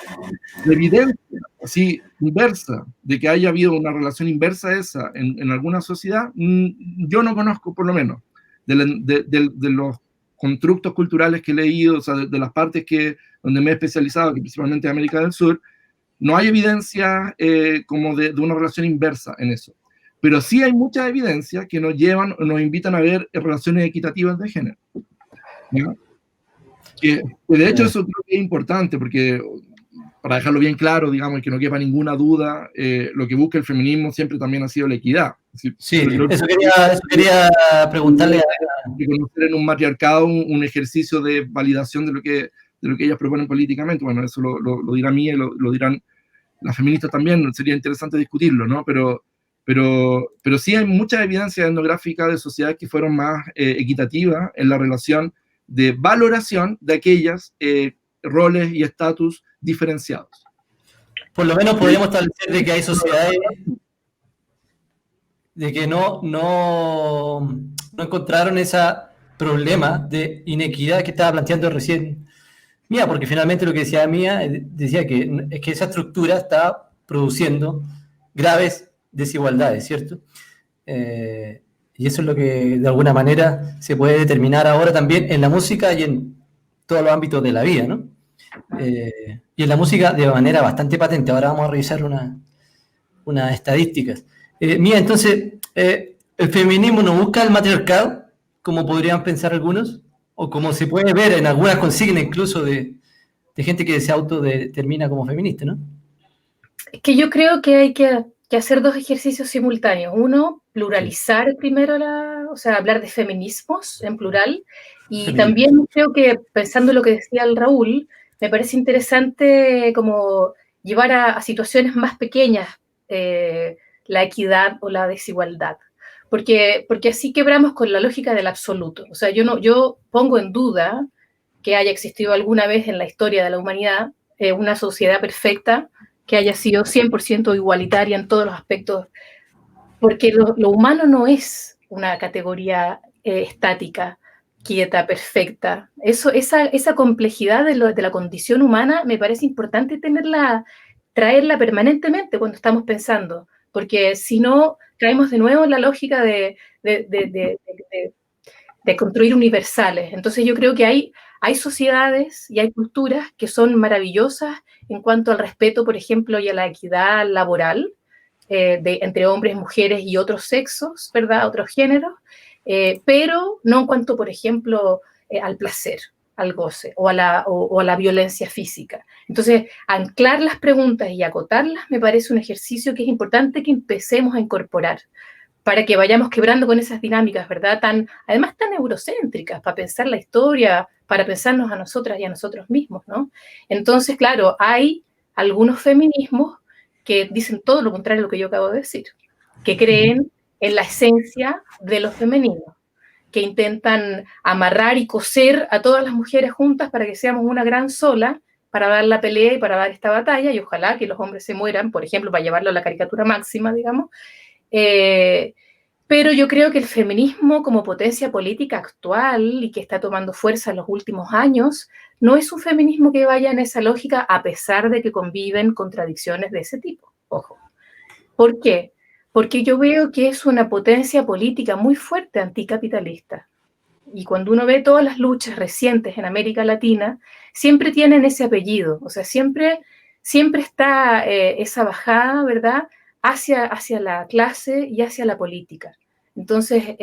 La evidencia así inversa de que haya habido una relación inversa a esa en alguna sociedad, yo no conozco, por lo menos, de los constructos culturales que he leído, o sea, de las partes donde me he especializado, que principalmente en América del Sur, no hay evidencia como de una relación inversa en eso. Pero sí hay muchas evidencias que nos invitan a ver relaciones equitativas de género, ¿no? Que de hecho eso creo que es importante, porque para dejarlo bien claro, digamos, y que no quepa ninguna duda, lo que busca el feminismo siempre también ha sido la equidad. Sí, eso quería preguntarle. Reconocer en un matriarcado un ejercicio de validación de lo que ellas proponen políticamente. Bueno, eso lo dirá Mía y lo dirán las feministas también, sería interesante discutirlo, ¿no? Pero sí hay mucha evidencia etnográfica de sociedades que fueron más equitativas en la relación de valoración de aquellas roles y estatus diferenciados. Por lo menos podríamos establecer de que hay sociedades de que no encontraron ese problema de inequidad que estaba planteando recién Mía, porque finalmente lo que decía Mía decía que es que esa estructura está produciendo graves desigualdades, ¿cierto? Y eso es lo que de alguna manera se puede determinar ahora también en la música y en todos los ámbitos de la vida, ¿no? Y en la música de manera bastante patente. Ahora vamos a revisar unas estadísticas. Mía, entonces, ¿el feminismo no busca el matriarcado, como podrían pensar algunos? O como se puede ver en algunas consignas incluso de gente que se autodetermina como feminista, ¿no? Es que yo creo que hay que hacer dos ejercicios simultáneos. Uno, pluralizar primero, o sea, hablar de feminismos en plural. Y también creo que, pensando en lo que decía el Raúl, me parece interesante como llevar a situaciones más pequeñas la equidad o la desigualdad. Porque así quebramos con la lógica del absoluto. O sea, yo pongo en duda que haya existido alguna vez en la historia de la humanidad una sociedad perfecta que haya sido 100% igualitaria en todos los aspectos, porque lo humano no es una categoría estática, quieta, perfecta. Esa complejidad de la condición humana me parece importante traerla permanentemente cuando estamos pensando, porque si no, caemos de nuevo en la lógica de construir universales. Entonces yo creo que hay sociedades y hay culturas que son maravillosas en cuanto al respeto, por ejemplo, y a la equidad laboral entre hombres, mujeres y otros sexos, ¿verdad? Otros géneros, pero no en cuanto, por ejemplo, al placer. al goce o a la violencia física. Entonces, anclar las preguntas y acotarlas me parece un ejercicio que es importante que empecemos a incorporar para que vayamos quebrando con esas dinámicas, ¿verdad? Además tan eurocéntricas, para pensar la historia, para pensarnos a nosotras y a nosotros mismos, ¿no? Entonces, claro, hay algunos feminismos que dicen todo lo contrario a lo que yo acabo de decir, que creen en la esencia de lo femenino, que intentan amarrar y coser a todas las mujeres juntas para que seamos una gran sola, para dar la pelea y para dar esta batalla, y ojalá que los hombres se mueran, por ejemplo, para llevarlo a la caricatura máxima, digamos. Pero yo creo que el feminismo como potencia política actual y que está tomando fuerza en los últimos años, no es un feminismo que vaya en esa lógica a pesar de que conviven contradicciones de ese tipo. Ojo. ¿Por qué? Porque yo veo que es una potencia política muy fuerte anticapitalista. Y cuando uno ve todas las luchas recientes en América Latina, siempre tienen ese apellido, o sea, siempre está esa bajada, ¿verdad?, hacia la clase y hacia la política. Entonces,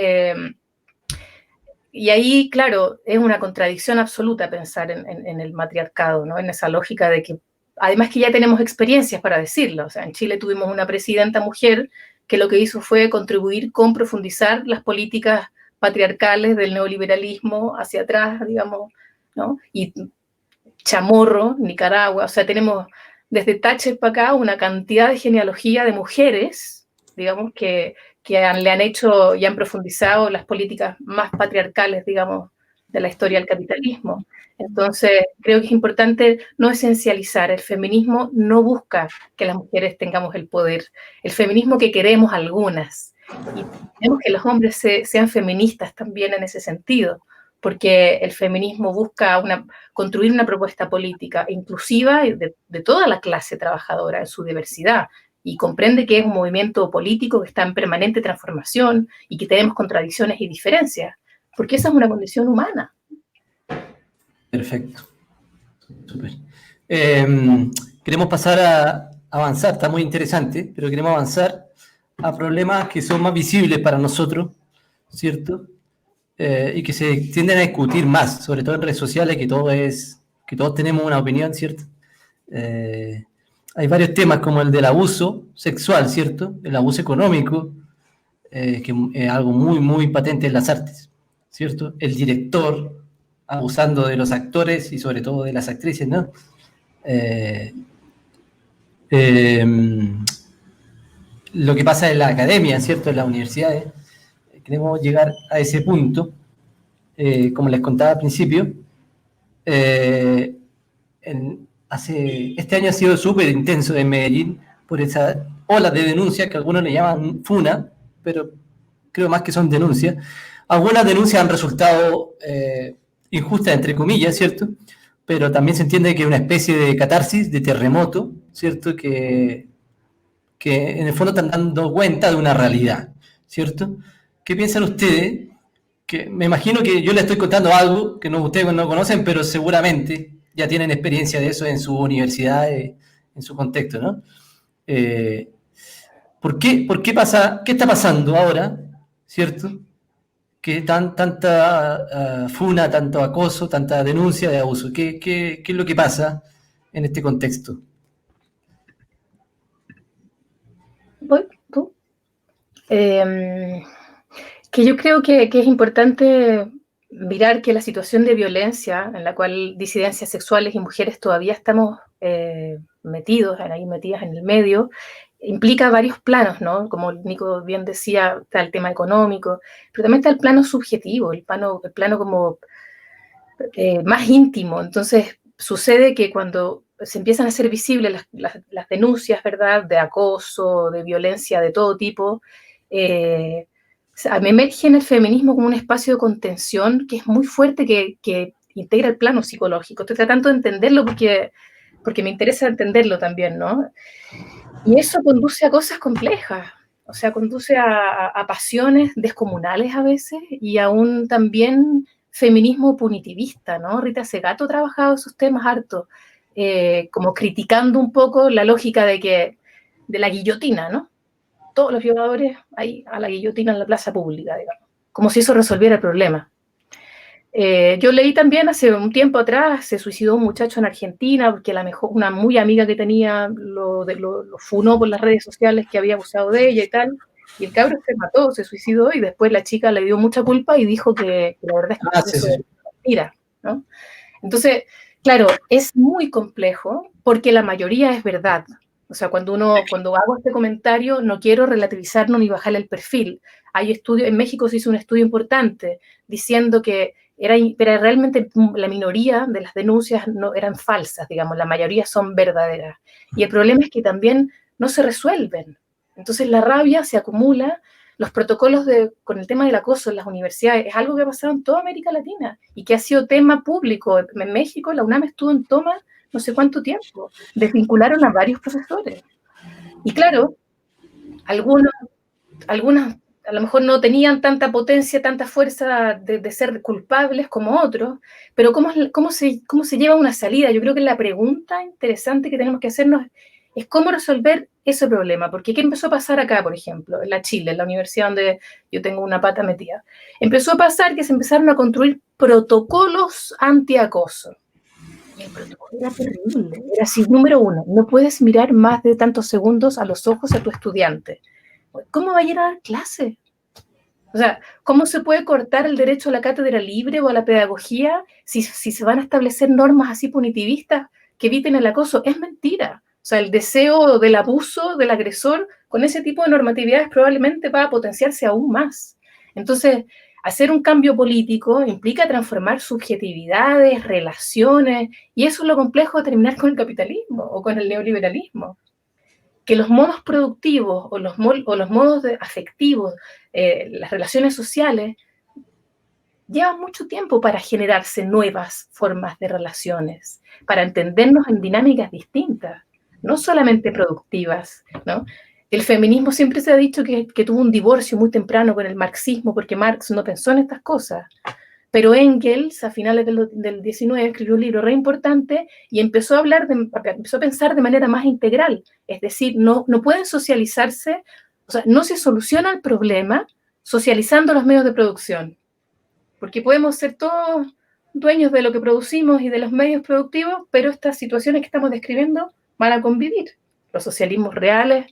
y ahí, claro, es una contradicción absoluta pensar en el matriarcado, ¿no?, en esa lógica de que, además que ya tenemos experiencias para decirlo, o sea, en Chile tuvimos una presidenta mujer que lo que hizo fue contribuir con profundizar las políticas patriarcales del neoliberalismo hacia atrás, digamos, ¿no? Y Chamorro, Nicaragua, o sea, tenemos desde Thatcher para acá una cantidad de genealogía de mujeres, digamos, que le han hecho y han profundizado las políticas más patriarcales, digamos, de la historia del capitalismo. Entonces, creo que es importante no esencializar. El feminismo no busca que las mujeres tengamos el poder. El feminismo que queremos algunas. Y tenemos que los hombres sean feministas también en ese sentido, porque el feminismo busca construir una propuesta política inclusiva de toda la clase trabajadora en su diversidad, y comprende que es un movimiento político que está en permanente transformación y que tenemos contradicciones y diferencias, porque esa es una condición humana. Perfecto. Súper. Queremos pasar a avanzar, está muy interesante, pero queremos avanzar a problemas que son más visibles para nosotros, ¿cierto? Y que se tienden a discutir más, sobre todo en redes sociales, que todos tenemos una opinión, ¿cierto? Hay varios temas como el del abuso sexual, ¿cierto? El abuso económico, que es algo muy, muy patente en las artes, ¿cierto? El director abusando de los actores y sobre todo de las actrices, ¿no? Lo que pasa en la academia, ¿cierto? En las universidades. Queremos llegar a ese punto, como les contaba al principio. Este año ha sido súper intenso en Medellín por esa ola de denuncias que algunos le llaman funa, pero creo más que son denuncias. Algunas denuncias han resultado injustas, entre comillas, ¿cierto? Pero también se entiende que es una especie de catarsis, de terremoto, ¿cierto? Que en el fondo están dando cuenta de una realidad, ¿cierto? ¿Qué piensan ustedes? Que me imagino que yo les estoy contando algo que ustedes no conocen, pero seguramente ya tienen experiencia de eso en su universidad, en su contexto, ¿no? ¿Por qué pasa? ¿Qué está pasando ahora, cierto? Que tanta funa, tanto acoso, tanta denuncia de abuso. ¿Qué es lo que pasa en este contexto? ¿Voy? ¿Tú? Que yo creo que es importante mirar que la situación de violencia en la cual disidencias sexuales y mujeres todavía estamos metidas en el medio, implica varios planos, ¿no? Como Nico bien decía, está el tema económico, pero también está el plano subjetivo, el plano como más íntimo. Entonces, sucede que cuando se empiezan a hacer visibles las denuncias, ¿verdad?, de acoso, de violencia de todo tipo, me emerge en el feminismo como un espacio de contención que es muy fuerte, que integra el plano psicológico. Estoy tratando de entenderlo porque me interesa entenderlo también, ¿no? Y eso conduce a cosas complejas, o sea, conduce a pasiones descomunales a veces y a un también feminismo punitivista, ¿no? Rita Segato ha trabajado esos temas harto, como criticando un poco la lógica de la guillotina, ¿no? Todos los violadores ahí a la guillotina en la plaza pública, digamos, como si eso resolviera el problema. Yo leí también hace un tiempo atrás, se suicidó un muchacho en Argentina porque una muy amiga que tenía lo funó por las redes sociales que había abusado de ella y tal, y el cabro se mató, se suicidó, y después la chica le dio mucha culpa y dijo que la verdad es que eso es mentira, ¿no? Entonces, claro, es muy complejo porque la mayoría es verdad. O sea, cuando hago este comentario, no quiero relativizarlo ni bajarle el perfil. Hay estudios, en México se hizo un estudio importante diciendo que pero realmente la minoría de las denuncias no eran falsas, digamos, la mayoría son verdaderas. Y el problema es que también no se resuelven. Entonces la rabia se acumula. Los protocolos con el tema del acoso en las universidades es algo que ha pasado en toda América Latina y que ha sido tema público. En México la UNAM estuvo en toma no sé cuánto tiempo. Desvincularon a varios profesores. Y claro, algunos a lo mejor no tenían tanta potencia, tanta fuerza de ser culpables como otros, pero ¿cómo se lleva una salida? Yo creo que la pregunta interesante que tenemos que hacernos es cómo resolver ese problema, porque ¿qué empezó a pasar acá, por ejemplo, en Chile, en la universidad donde yo tengo una pata metida? Empezó a pasar que se empezaron a construir protocolos antiacoso. Y el protocolo era terrible, era así, número 1, no puedes mirar más de tantos segundos a los ojos a tu estudiante. ¿Cómo va a ir a dar clase? O sea, ¿cómo se puede cortar el derecho a la cátedra libre o a la pedagogía si se van a establecer normas así punitivistas que eviten el acoso? Es mentira. O sea, el deseo del abuso del agresor con ese tipo de normatividades probablemente va a potenciarse aún más. Entonces, hacer un cambio político implica transformar subjetividades, relaciones, y eso es lo complejo de terminar con el capitalismo o con el neoliberalismo. Que los modos productivos o los modos afectivos, las relaciones sociales, llevan mucho tiempo para generarse nuevas formas de relaciones, para entendernos en dinámicas distintas, no solamente productivas, ¿no? El feminismo siempre se ha dicho que tuvo un divorcio muy temprano con el marxismo, porque Marx no pensó en estas cosas. Pero Engels, a finales del 19, escribió un libro re importante y empezó a pensar de manera más integral. Es decir, no pueden socializarse, o sea, no se soluciona el problema socializando los medios de producción. Porque podemos ser todos dueños de lo que producimos y de los medios productivos, pero estas situaciones que estamos describiendo van a convivir. Los socialismos reales,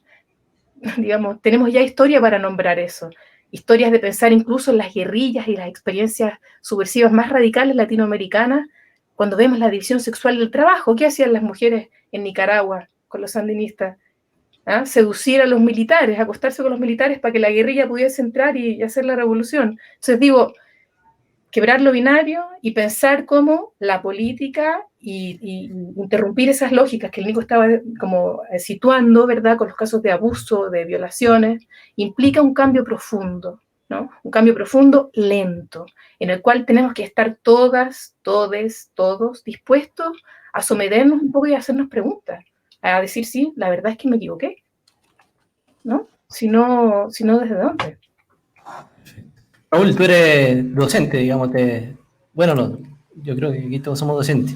digamos, tenemos ya historia para nombrar eso. Historias de pensar incluso en las guerrillas y las experiencias subversivas más radicales latinoamericanas, cuando vemos la división sexual del trabajo. ¿Qué hacían las mujeres en Nicaragua con los sandinistas? ¿Ah? Seducir a los militares, acostarse con los militares para que la guerrilla pudiese entrar y hacer la revolución. Entonces digo, quebrar lo binario y pensar cómo la política y interrumpir esas lógicas que el Nico estaba como situando, ¿verdad?, con los casos de abuso, de violaciones, implica un cambio profundo, ¿no? Un cambio profundo, lento, en el cual tenemos que estar todas, todes, todos dispuestos a someternos un poco y a hacernos preguntas, a decir, sí, la verdad es que me equivoqué, ¿no? Si no, ¿desde dónde? Raúl, tú eres docente, digamos, bueno, no, yo creo que aquí todos somos docentes.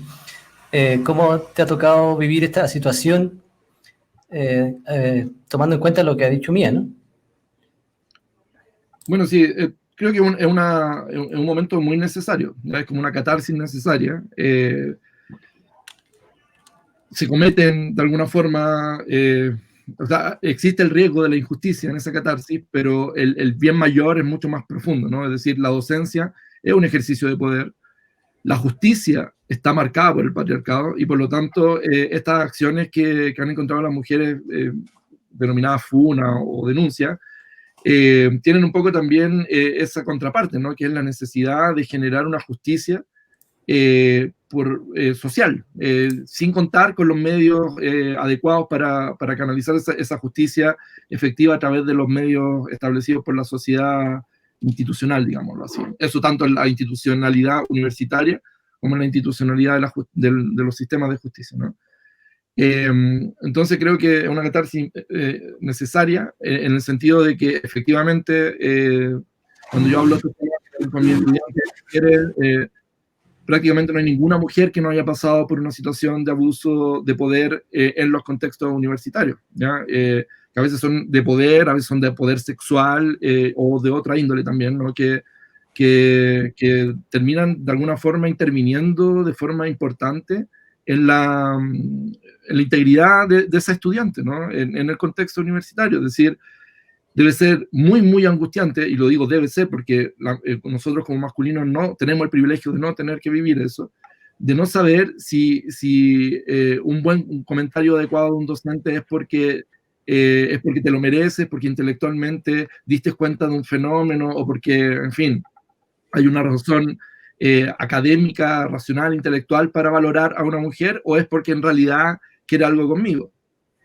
¿Cómo te ha tocado vivir esta situación tomando en cuenta lo que ha dicho Mía, ¿no? Bueno, sí, creo que es un momento muy necesario, ¿no? Es como una catarsis necesaria. Se cometen de alguna forma, o sea, existe el riesgo de la injusticia en esa catarsis, pero el bien mayor es mucho más profundo, ¿no? Es decir, la docencia es un ejercicio de poder, la justicia está marcada por el patriarcado y por lo tanto estas acciones que han encontrado las mujeres denominadas funa o denuncia, tienen un poco también esa contraparte, ¿no? Que es la necesidad de generar una justicia social, sin contar con los medios adecuados para canalizar esa justicia efectiva a través de los medios establecidos por la sociedad institucional, digámoslo así. Eso tanto en la institucionalidad universitaria como en la institucionalidad de los sistemas de justicia, ¿no? Entonces creo que es una catarsis necesaria en el sentido de que efectivamente cuando yo hablo con mis estudiantes, prácticamente no hay ninguna mujer que no haya pasado por una situación de abuso de poder en los contextos universitarios, ¿ya? Que a veces son de poder, a veces son de poder sexual o de otra índole también, ¿no? Que que terminan de alguna forma interviniendo de forma importante en la integridad de esa estudiante, ¿no? En el contexto universitario. Es decir, debe ser muy, muy angustiante, y lo digo debe ser porque nosotros como masculinos no tenemos el privilegio de no tener que vivir eso, de no saber si un comentario adecuado de un docente es porque te lo mereces, porque intelectualmente diste cuenta de un fenómeno, o porque, en fin, hay una razón académica, racional, intelectual para valorar a una mujer, o es porque en realidad quiere algo conmigo.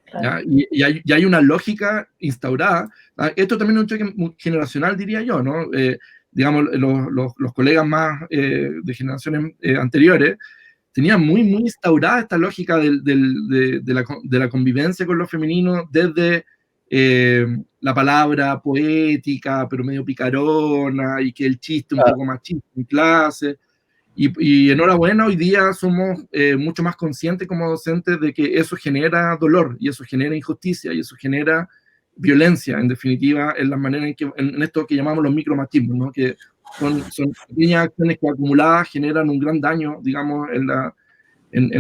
Claro. Y hay una lógica instaurada. Esto también es un choque generacional, diría yo, ¿no? Digamos, los colegas más de generaciones anteriores tenían muy, muy instaurada esta lógica de la convivencia con lo femenino desde la palabra poética, pero medio picarona, y que el chiste un poco machista en clase. Y enhorabuena, hoy día somos mucho más conscientes como docentes de que eso genera dolor, y eso genera injusticia, y eso genera violencia, en definitiva, en la manera en esto que llamamos los micromachismos, ¿no? Que son pequeñas acciones que acumuladas generan un gran daño, digamos, en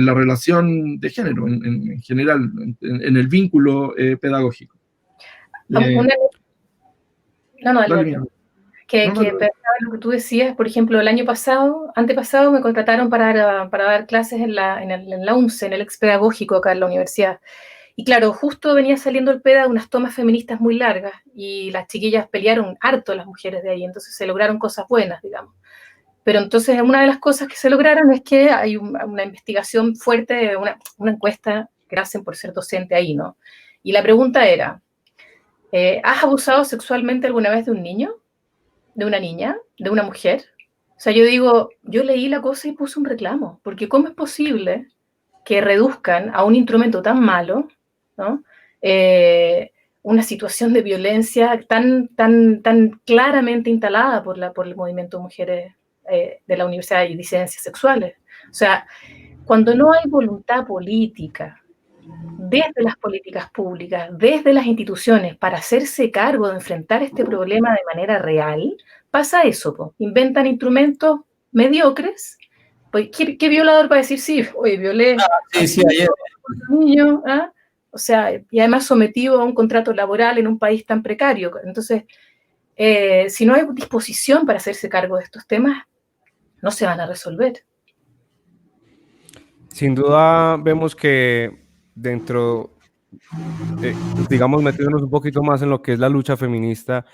la relación de género, en general, en el vínculo pedagógico. Adelante. Que pensaba en lo que tú decías, por ejemplo, el año pasado, antepasado, me contrataron para dar clases en la UNCE, en el ex pedagógico acá en la universidad. Y claro, justo venía saliendo el PEDA de unas tomas feministas muy largas, y las chiquillas pelearon harto, las mujeres de ahí, entonces se lograron cosas buenas, digamos. Pero entonces una de las cosas que se lograron es que hay una investigación fuerte, una encuesta que hacen por ser docente ahí, ¿no? Y la pregunta era, ¿has abusado sexualmente alguna vez de un niño? ¿De una niña? ¿De una mujer? O sea, yo digo, yo leí la cosa y puse un reclamo, porque ¿cómo es posible que reduzcan a un instrumento tan malo, ¿no? Una situación de violencia tan claramente instalada por el movimiento de mujeres de la universidad y disidencias sexuales? O sea, cuando no hay voluntad política, desde las políticas públicas, desde las instituciones, para hacerse cargo de enfrentar este problema de manera real, pasa eso, po. Inventan instrumentos mediocres. Pues, ¿qué violador va a decir, sí, oye, violé ayer. A un niño, ¿ah? O sea, y además sometido a un contrato laboral en un país tan precario? Entonces, si no hay disposición para hacerse cargo de estos temas, no se van a resolver. Sin duda vemos que dentro, digamos, metiéndonos un poquito más en lo que es la lucha feminista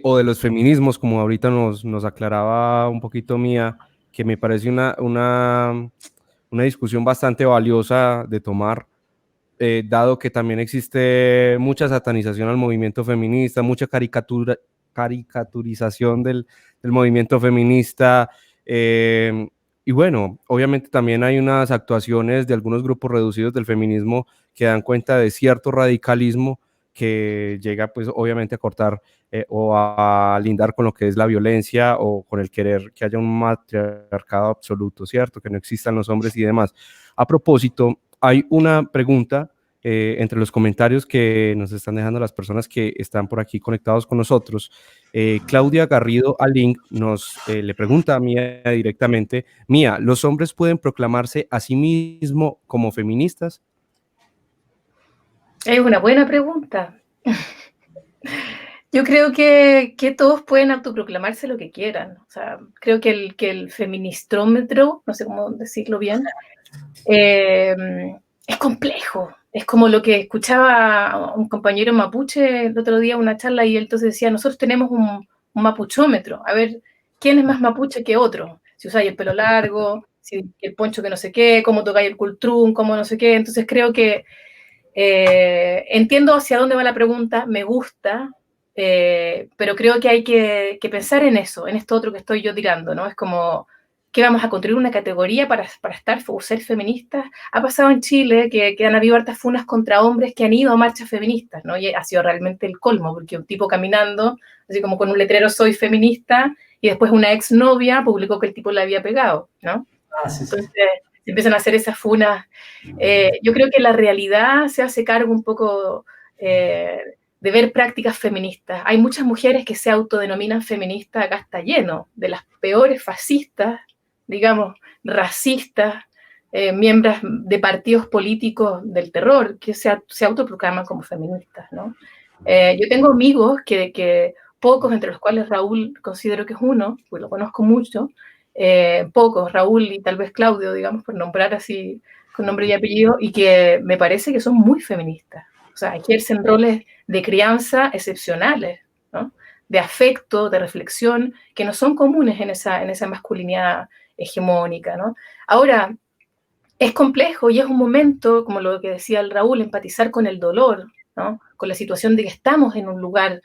o de los feminismos, como ahorita nos aclaraba un poquito Mía, que me parece una discusión bastante valiosa de tomar, dado que también existe mucha satanización al movimiento feminista, mucha caricaturización del movimiento feminista. Y bueno, obviamente también hay unas actuaciones de algunos grupos reducidos del feminismo que dan cuenta de cierto radicalismo que llega pues obviamente a cortar o a lindar con lo que es la violencia, o con el querer que haya un matriarcado absoluto, ¿cierto? Que no existan los hombres y demás. A propósito, hay una pregunta entre los comentarios que nos están dejando las personas que están por aquí conectados con nosotros. Claudia Garrido Alink le pregunta a Mía directamente: Mía, ¿los hombres pueden proclamarse a sí mismos como feministas? Es una buena pregunta. Yo creo que todos pueden autoproclamarse lo que quieran. O sea, creo que el feministrómetro, no sé cómo decirlo bien, es complejo. Es como lo que escuchaba un compañero mapuche el otro día en una charla, y él entonces decía, nosotros tenemos un mapuchómetro. A ver, ¿quién es más mapuche que otro? Si usáis el pelo largo, si el poncho que no sé qué, cómo tocáis el cultrún, cómo no sé qué. Entonces creo que entiendo hacia dónde va la pregunta, me gusta, pero creo que hay que pensar en eso, en esto otro que estoy yo tirando, ¿no? Es como, ¿qué vamos a construir una categoría para estar o ser feministas? Ha pasado en Chile que han habido hartas funas contra hombres que han ido a marchas feministas, ¿no? Y ha sido realmente el colmo, porque un tipo caminando, así como con un letrero "soy feminista", y después una exnovia publicó que el tipo le había pegado, ¿no? Entonces empiezan a hacer esas funas. Yo creo que la realidad se hace cargo un poco de ver prácticas feministas. Hay muchas mujeres que se autodenominan feministas, acá está lleno de las peores fascistas, digamos, racistas, miembros de partidos políticos del terror, que se autoproclaman como feministas, ¿no? Yo tengo amigos que pocos, entre los cuales Raúl considero que es uno, pues lo conozco mucho, pocos, Raúl y tal vez Claudio, digamos, por nombrar así con nombre y apellido, y que me parece que son muy feministas. O sea, ejercen roles de crianza excepcionales, ¿no? De afecto, de reflexión, que no son comunes en esa masculinidad hegemónica, ¿no? Ahora, es complejo y es un momento, como lo que decía el Raúl, empatizar con el dolor, ¿no? Con la situación de que estamos en un lugar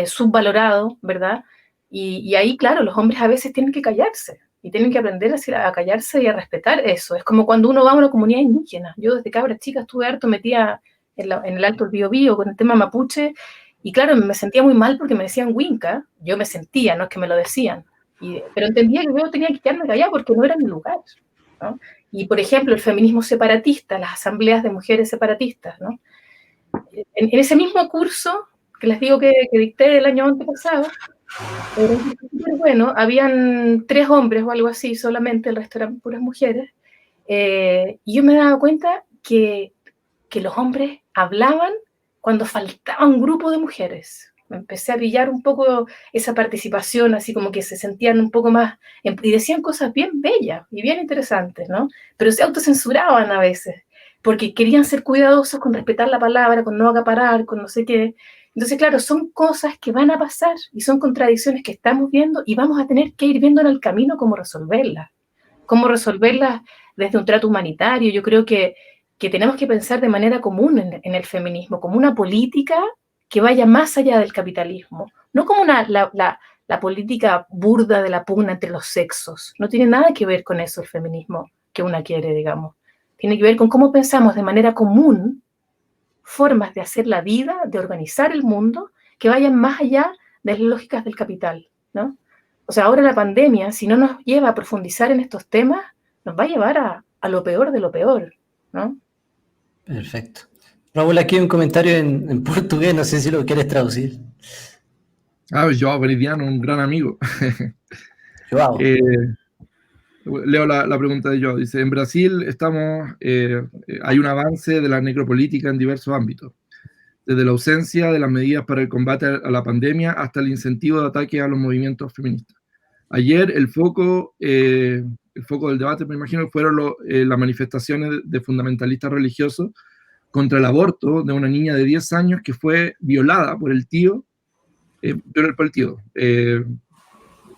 subvalorado, ¿verdad? Y ahí, claro, los hombres a veces tienen que callarse y tienen que aprender a callarse y a respetar eso. Es como cuando uno va a una comunidad indígena. Yo desde cabra chica estuve harto metida en el Alto del Biobío con el tema mapuche y claro, me sentía muy mal porque me decían Winca. Yo me sentía, no es que me lo decían. Pero entendía que yo tenía que quedarme callada porque no era mi lugar, ¿no? Y, por ejemplo, el feminismo separatista, las asambleas de mujeres separatistas, ¿no? En ese mismo curso que les digo que dicté el año antepasado, bueno, habían 3 hombres o algo así solamente, el resto eran puras mujeres, y yo me daba cuenta que los hombres hablaban cuando faltaba un grupo de mujeres. Me empecé a pillar un poco esa participación, así como que se sentían un poco más, y decían cosas bien bellas y bien interesantes, ¿no? Pero se autocensuraban a veces, porque querían ser cuidadosos con respetar la palabra, con no acaparar, con no sé qué. Entonces, claro, son cosas que van a pasar y son contradicciones que estamos viendo y vamos a tener que ir viendo en el camino cómo resolverlas desde un trato humanitario. Yo creo que tenemos que pensar de manera común en el feminismo, como una política que vaya más allá del capitalismo, no como la política burda de la pugna entre los sexos. No tiene nada que ver con eso el feminismo que una quiere, digamos. Tiene que ver con cómo pensamos de manera común formas de hacer la vida, de organizar el mundo, que vayan más allá de las lógicas del capital, ¿no? O sea, ahora la pandemia, si no nos lleva a profundizar en estos temas, nos va a llevar a lo peor de lo peor, ¿no? Perfecto. Raúl, aquí hay un comentario en portugués, no sé si lo quieres traducir. Joao Veridiano, un gran amigo. Joao. Leo la pregunta de Joao. Dice, en Brasil hay un avance de la necropolítica en diversos ámbitos, desde la ausencia de las medidas para el combate a la pandemia hasta el incentivo de ataque a los movimientos feministas. Ayer el foco del debate, me imagino, fueron las manifestaciones de fundamentalistas religiosos contra el aborto de una niña de 10 años que fue violada por el tío.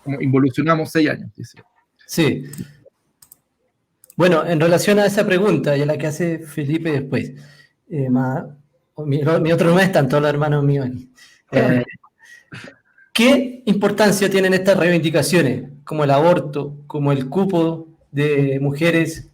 Como involucionamos 6 años, dice. Sí. Bueno, en relación a esa pregunta y a la que hace Felipe después, mi otro no es tanto los hermanos míos aquí. ¿Qué importancia tienen estas reivindicaciones, como el aborto, como el cupo de mujeres?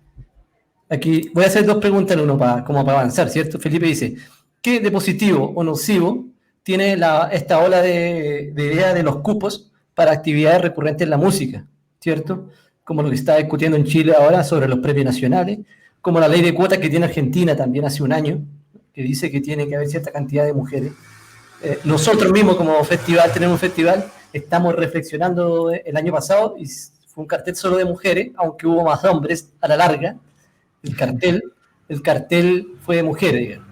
Aquí voy a hacer 2 preguntas en uno para avanzar, ¿cierto? Felipe dice, ¿qué de positivo o nocivo tiene esta ola de idea de los cupos para actividades recurrentes en la música, ¿cierto? Como lo que se está discutiendo en Chile ahora sobre los premios nacionales, como la ley de cuotas que tiene Argentina también hace un año, que dice que tiene que haber cierta cantidad de mujeres. Nosotros mismos como festival, tenemos un festival, estamos reflexionando el año pasado y fue un cartel solo de mujeres, aunque hubo más hombres a la larga. El cartel fue de mujeres, digamos.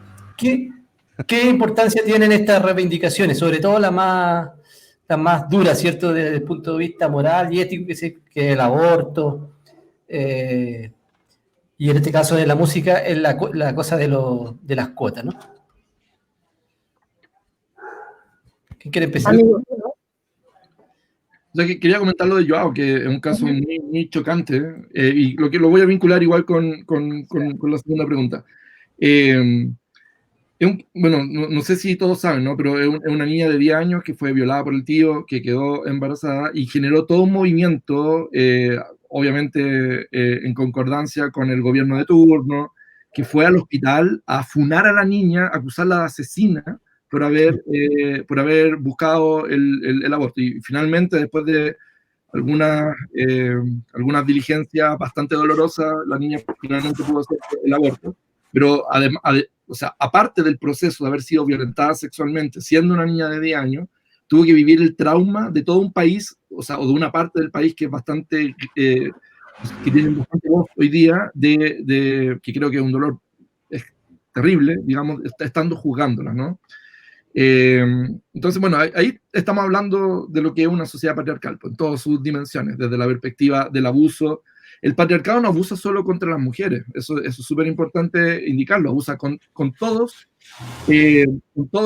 ¿Qué importancia tienen estas reivindicaciones? Sobre todo la más dura, ¿cierto? Desde el punto de vista moral y ético, que es el aborto. Y en este caso de la música, es la cosa de las cuotas, ¿no? ¿Quién quiere empezar? Amigo, O sea, que quería comentar lo de Joao, que es un caso muy, muy chocante, y lo voy a vincular igual con la segunda pregunta. Bueno, no sé si todos saben, ¿no? Pero es una niña de 10 años que fue violada por el tío, que quedó embarazada y generó todo un movimiento, obviamente en concordancia con el gobierno de turno, que fue al hospital a funar a la niña, acusarla de asesina por haber buscado el aborto. Y finalmente, después de algunas diligencias bastante dolorosas, la niña finalmente pudo hacer el aborto. pero además, o sea, aparte del proceso de haber sido violentada sexualmente, siendo una niña de 10 años, tuvo que vivir el trauma de todo un país, o sea, o de una parte del país que es bastante, que tienen bastante voz hoy día, que creo que es un dolor terrible, digamos, estando juzgándola, ¿no? Entonces, bueno, ahí estamos hablando de lo que es una sociedad patriarcal, pues, en todas sus dimensiones, desde la perspectiva del abuso. El patriarcado no abusa solo contra las mujeres, eso es súper importante indicarlo, abusa con todos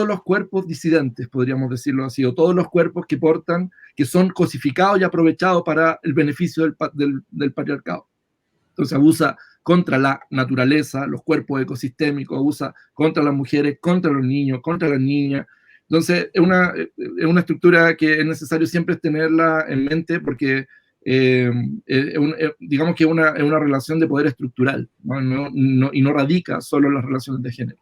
los cuerpos disidentes, podríamos decirlo así, o todos los cuerpos que son cosificados y aprovechados para el beneficio del patriarcado. Entonces abusa contra la naturaleza, los cuerpos ecosistémicos, abusa contra las mujeres, contra los niños, contra las niñas. Entonces es una estructura que es necesario siempre tenerla en mente porque digamos que es una relación de poder estructural, ¿no? Y no radica solo en las relaciones de género.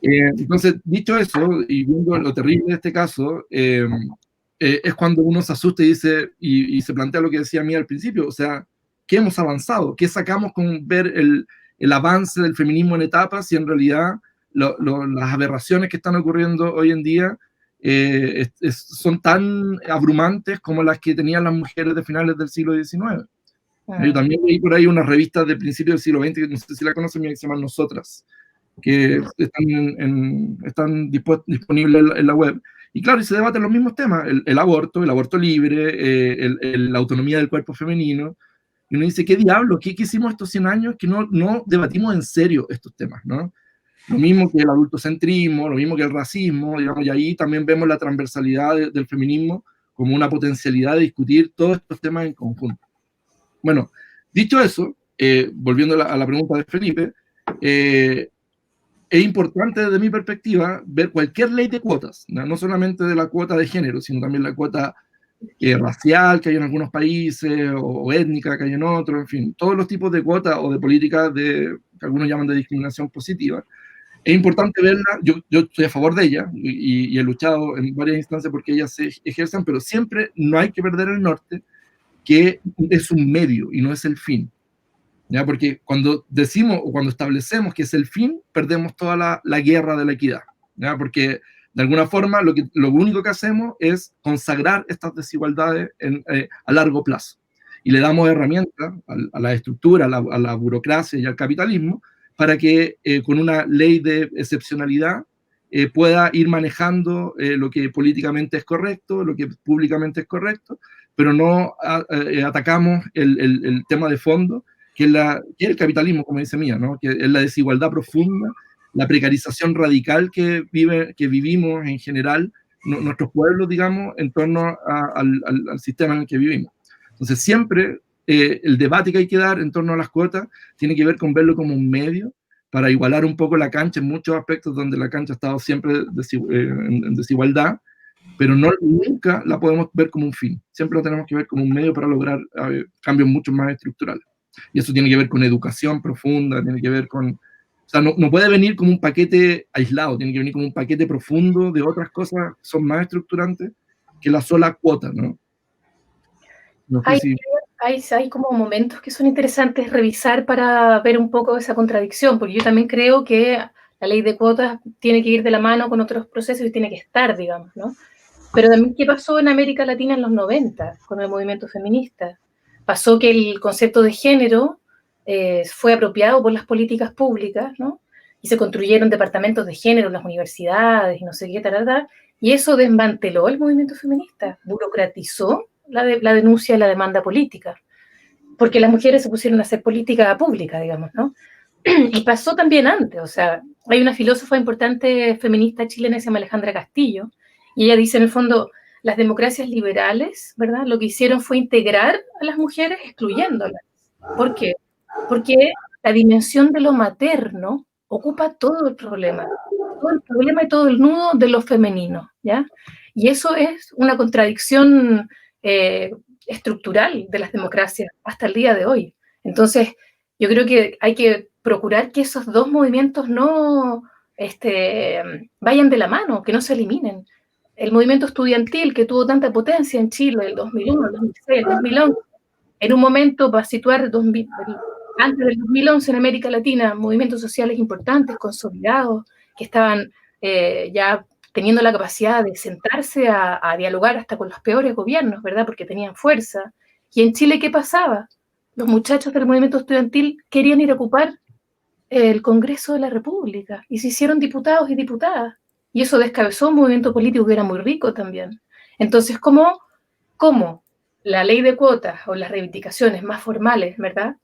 Entonces, dicho eso, y viendo lo terrible de este caso, es cuando uno se asusta y dice, y se plantea lo que decía Mía al principio, o sea, ¿qué hemos avanzado? ¿Qué sacamos con ver el avance del feminismo en etapas si en realidad las aberraciones que están ocurriendo hoy en día son tan abrumantes como las que tenían las mujeres de finales del siglo XIX? Yo también leí por ahí unas revistas de principios del siglo XX, que no sé si la conocen, que se llaman Nosotras, que están disponibles en la web. Y claro, y se debaten los mismos temas, el aborto libre, la autonomía del cuerpo femenino. Y uno dice, ¿qué diablo? ¿Qué hicimos estos 100 años que no debatimos en serio estos temas, ¿no? Lo mismo que el adultocentrismo, lo mismo que el racismo, digamos, y ahí también vemos la transversalidad del feminismo como una potencialidad de discutir todos estos temas en conjunto. Bueno, dicho eso, volviendo a la pregunta de Felipe, es importante desde mi perspectiva ver cualquier ley de cuotas, no solamente de la cuota de género, sino también la cuota racial que hay en algunos países, o étnica que hay en otros, en fin, todos los tipos de cuotas o de políticas que algunos llaman de discriminación positiva. Es importante verla, yo estoy a favor de ella y he luchado en varias instancias porque ellas se ejerzan, pero siempre no hay que perder el norte, que es un medio y no es el fin. ¿Ya? Porque cuando decimos o cuando establecemos que es el fin, perdemos toda la guerra de la equidad, ¿ya? Porque de alguna forma lo único que hacemos es consagrar estas desigualdades a largo plazo. Y le damos herramientas a la estructura, a la burocracia y al capitalismo para que con una ley de excepcionalidad pueda ir manejando lo que políticamente es correcto, lo que públicamente es correcto, pero no atacamos el tema de fondo, que es el capitalismo, como dice Mía, ¿no? Que es la desigualdad profunda, la precarización radical que vivimos en general, nuestros pueblos, digamos, en torno al sistema en el que vivimos. Entonces, siempre el debate que hay que dar en torno a las cuotas tiene que ver con verlo como un medio para igualar un poco la cancha en muchos aspectos donde la cancha ha estado siempre en desigualdad, pero nunca la podemos ver como un fin. Siempre lo tenemos que ver como un medio para lograr cambios mucho más estructurales. Y eso tiene que ver con educación profunda, tiene que ver con... O sea, no puede venir como un paquete aislado, tiene que venir como un paquete profundo de otras cosas que son más estructurantes que la sola cuota, ¿no? No sé si... Hay como momentos que son interesantes revisar para ver un poco esa contradicción, porque yo también creo que la ley de cuotas tiene que ir de la mano con otros procesos y tiene que estar, digamos, ¿no? Pero también, ¿qué pasó en América Latina en los 90 con el movimiento feminista? Pasó que el concepto de género fue apropiado por las políticas públicas, ¿no? Y se construyeron departamentos de género en las universidades y no sé qué, y eso desmanteló el movimiento feminista, burocratizó la denuncia y la demanda política, porque las mujeres se pusieron a hacer política pública, digamos, ¿no? Y pasó también antes, o sea, hay una filósofa importante feminista chilena que se llama Alejandra Castillo, y ella dice en el fondo, las democracias liberales, ¿verdad? Lo que hicieron fue integrar a las mujeres excluyéndolas. ¿Por qué? Porque la dimensión de lo materno ocupa todo el problema y todo el nudo de lo femenino, ¿ya? Y eso es una contradicción estructural de las democracias hasta el día de hoy. Entonces, yo creo que hay que procurar que esos dos movimientos no vayan de la mano, que no se eliminen. El movimiento estudiantil que tuvo tanta potencia en Chile, el 2001, el 2006, el 2011, en un momento, para situar antes del 2011 en América Latina, movimientos sociales importantes, consolidados, que estaban ya teniendo la capacidad de sentarse a dialogar hasta con los peores gobiernos, ¿verdad? Porque tenían fuerza. Y en Chile, ¿qué pasaba? Los muchachos del movimiento estudiantil querían ir a ocupar el Congreso de la República y se hicieron diputados y diputadas. Y eso descabezó un movimiento político que era muy rico también. Entonces, ¿cómo la ley de cuotas o las reivindicaciones más formales, ¿verdad?,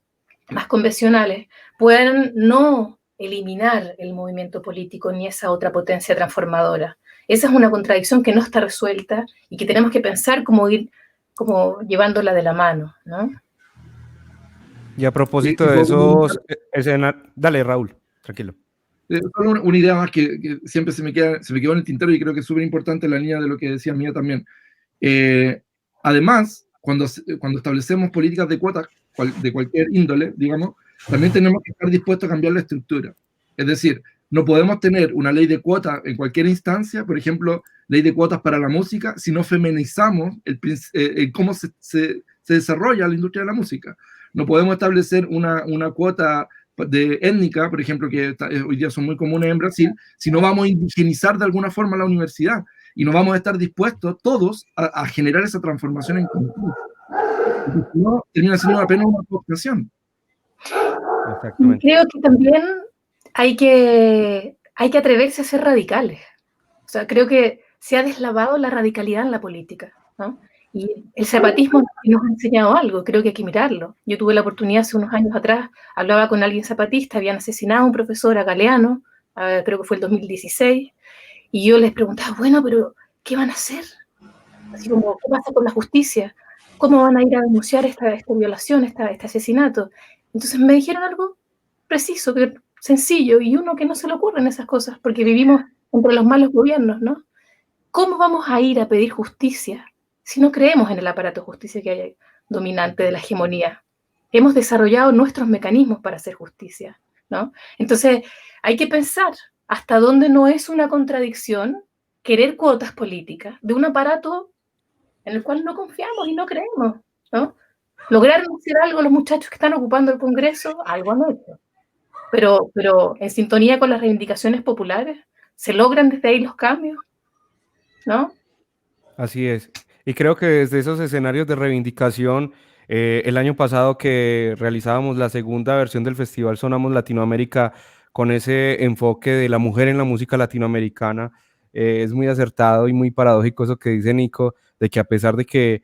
más convencionales, pueden no eliminar el movimiento político ni esa otra potencia transformadora? Esa es una contradicción que no está resuelta y que tenemos que pensar cómo ir como llevándola de la mano, ¿no? Y a propósito de esos escenarios, dale, Raúl, tranquilo. Solo una idea más que siempre se me quedó en el tintero y creo que es súper importante en la línea de lo que decía Mía también. Además, cuando establecemos políticas de cuotas de cualquier índole, digamos, también tenemos que estar dispuestos a cambiar la estructura. Es decir, no podemos tener una ley de cuotas en cualquier instancia, por ejemplo, ley de cuotas para la música, si no feminizamos cómo se desarrolla la industria de la música. No podemos establecer una cuota étnica, por ejemplo, que hoy día son muy comunes en Brasil, si no vamos a indigenizar de alguna forma la universidad y no vamos a estar dispuestos todos a generar esa transformación en conjunto. Si no, termina siendo apenas una provocación. Creo que también hay que atreverse a ser radicales. O sea, creo que se ha deslavado la radicalidad en la política, ¿no? Y el zapatismo nos ha enseñado algo, creo que hay que mirarlo. Yo tuve la oportunidad hace unos años atrás, hablaba con alguien zapatista, habían asesinado a un profesor, a Galeano, creo que fue el 2016, y yo les preguntaba, bueno, pero ¿qué van a hacer? Así como, ¿qué pasa con la justicia? ¿Cómo van a ir a denunciar esta violación, este asesinato? Entonces me dijeron algo preciso, sencillo, y uno que no se le ocurren esas cosas, porque vivimos entre los malos gobiernos, ¿no? ¿Cómo vamos a ir a pedir justicia si no creemos en el aparato de justicia que hay dominante de la hegemonía? Hemos desarrollado nuestros mecanismos para hacer justicia, ¿no? Entonces, hay que pensar hasta dónde no es una contradicción querer cuotas políticas de un aparato en el cual no confiamos y no creemos, ¿no? Lograron hacer algo los muchachos que están ocupando el Congreso, algo han hecho. Pero en sintonía con las reivindicaciones populares, ¿se logran desde ahí los cambios? ¿No? Así es. Y creo que desde esos escenarios de reivindicación, el año pasado que realizábamos la segunda versión del Festival Sonamos Latinoamérica con ese enfoque de la mujer en la música latinoamericana, es muy acertado y muy paradójico eso que dice Nico, de que a pesar de que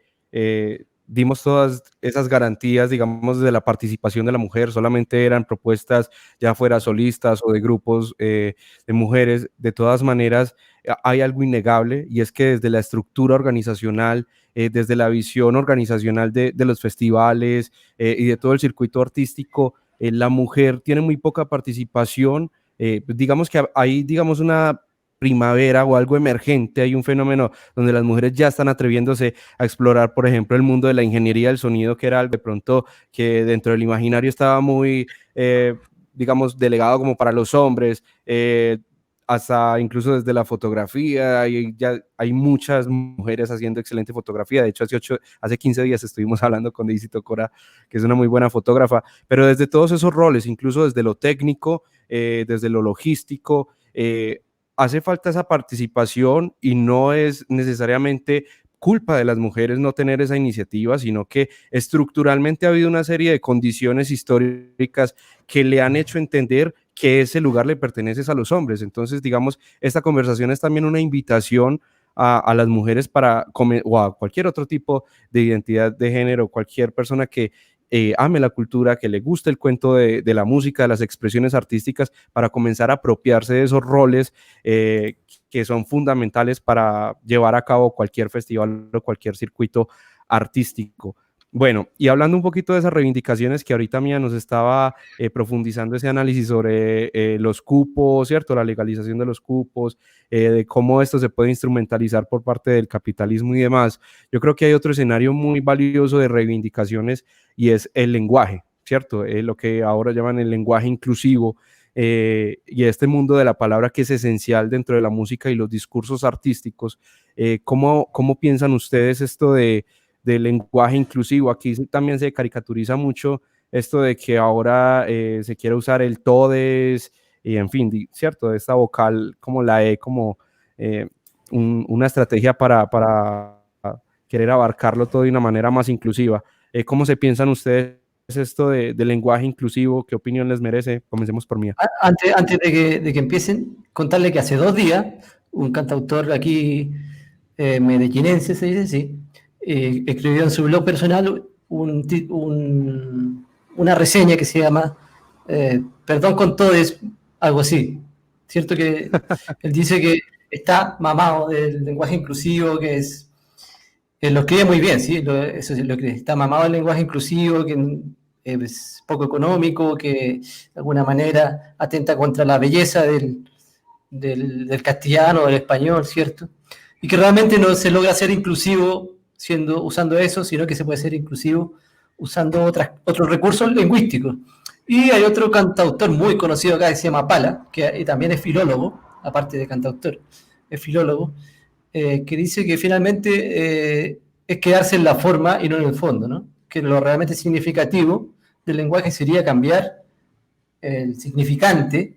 dimos todas esas garantías, digamos, de la participación de la mujer, solamente eran propuestas ya fuera solistas o de grupos de mujeres, de todas maneras hay algo innegable y es que desde la estructura organizacional, desde la visión organizacional de los festivales y de todo el circuito artístico, la mujer tiene muy poca participación. Digamos que hay, digamos, una primavera o algo emergente, hay un fenómeno donde las mujeres ya están atreviéndose a explorar, por ejemplo, el mundo de la ingeniería del sonido, que era algo de pronto que dentro del imaginario estaba muy, digamos, delegado como para los hombres, hasta incluso desde la fotografía, ya hay muchas mujeres haciendo excelente fotografía. De hecho, hace 15 días estuvimos hablando con Daisy Tocora, que es una muy buena fotógrafa, pero desde todos esos roles, incluso desde lo técnico, desde lo logístico, hace falta esa participación y no es necesariamente culpa de las mujeres no tener esa iniciativa, sino que estructuralmente ha habido una serie de condiciones históricas que le han hecho entender que ese lugar le pertenece a los hombres. Entonces, digamos, esta conversación es también una invitación a las mujeres o a cualquier otro tipo de identidad de género, cualquier persona que ame la cultura, que le guste el cuento de la música, de las expresiones artísticas, para comenzar a apropiarse de esos roles que son fundamentales para llevar a cabo cualquier festival o cualquier circuito artístico. Bueno, y hablando un poquito de esas reivindicaciones que ahorita Mía nos estaba profundizando ese análisis sobre los cupos, ¿cierto? La legalización de los cupos, de cómo esto se puede instrumentalizar por parte del capitalismo y demás. Yo creo que hay otro escenario muy valioso de reivindicaciones y es el lenguaje, ¿cierto? Lo que ahora llaman el lenguaje inclusivo y este mundo de la palabra que es esencial dentro de la música y los discursos artísticos. ¿Cómo piensan ustedes esto del lenguaje inclusivo? Aquí también se caricaturiza mucho esto de que ahora se quiere usar el todes, y en fin, ¿cierto? Esta vocal como la E, como una estrategia para querer abarcarlo todo de una manera más inclusiva. ¿Cómo se piensan ustedes esto del lenguaje inclusivo? ¿Qué opinión les merece? Comencemos por mí. Antes de que empiecen, contarle que hace 2 días un cantautor aquí, medellinense, se dice así, escribió en su blog personal una reseña que se llama Perdón con todo, es algo así. ¿Cierto? Que él dice que está mamado del lenguaje inclusivo, que es... lo escribe muy bien, ¿sí? Eso sí, lo que está mamado del lenguaje inclusivo, que es poco económico, que de alguna manera atenta contra la belleza del castellano, del español, ¿cierto? Y que realmente no se logra ser inclusivo usando eso, sino que se puede ser inclusivo usando otros recursos lingüísticos. Y hay otro cantautor muy conocido acá que se llama Pala, que también es filólogo, aparte de cantautor, es filólogo, que dice que finalmente es quedarse en la forma y no en el fondo, ¿no? Que lo realmente significativo del lenguaje sería cambiar el significante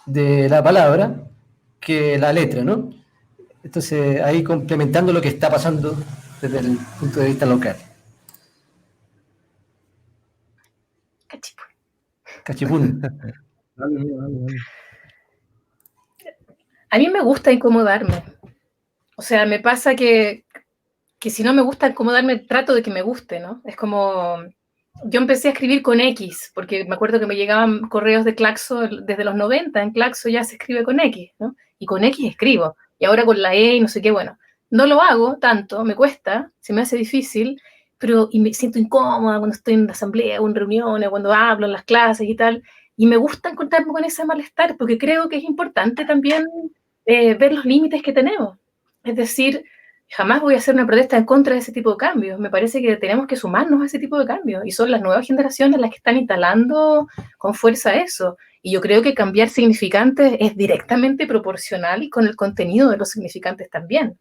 de la palabra que la letra, ¿no? Entonces, ahí complementando lo que está pasando desde el punto de vista local. Cachipún. Dale. A mí me gusta incomodarme. O sea, me pasa que si no me gusta incomodarme, trato de que me guste, ¿no? Es como... Yo empecé a escribir con X, porque me acuerdo que me llegaban correos de Claxo desde los 90, en Claxo ya se escribe con X, ¿no? Y con X escribo, y ahora con la E y no sé qué, bueno. No lo hago tanto, me cuesta, se me hace difícil, pero y me siento incómoda cuando estoy en asamblea o en reuniones, cuando hablo en las clases y tal, y me gusta encontrarme con ese malestar, porque creo que es importante también ver los límites que tenemos. Es decir, jamás voy a hacer una protesta en contra de ese tipo de cambios. Me parece que tenemos que sumarnos a ese tipo de cambios. Y son las nuevas generaciones las que están instalando con fuerza eso. Y yo creo que cambiar significantes es directamente proporcional y con el contenido de los significantes también.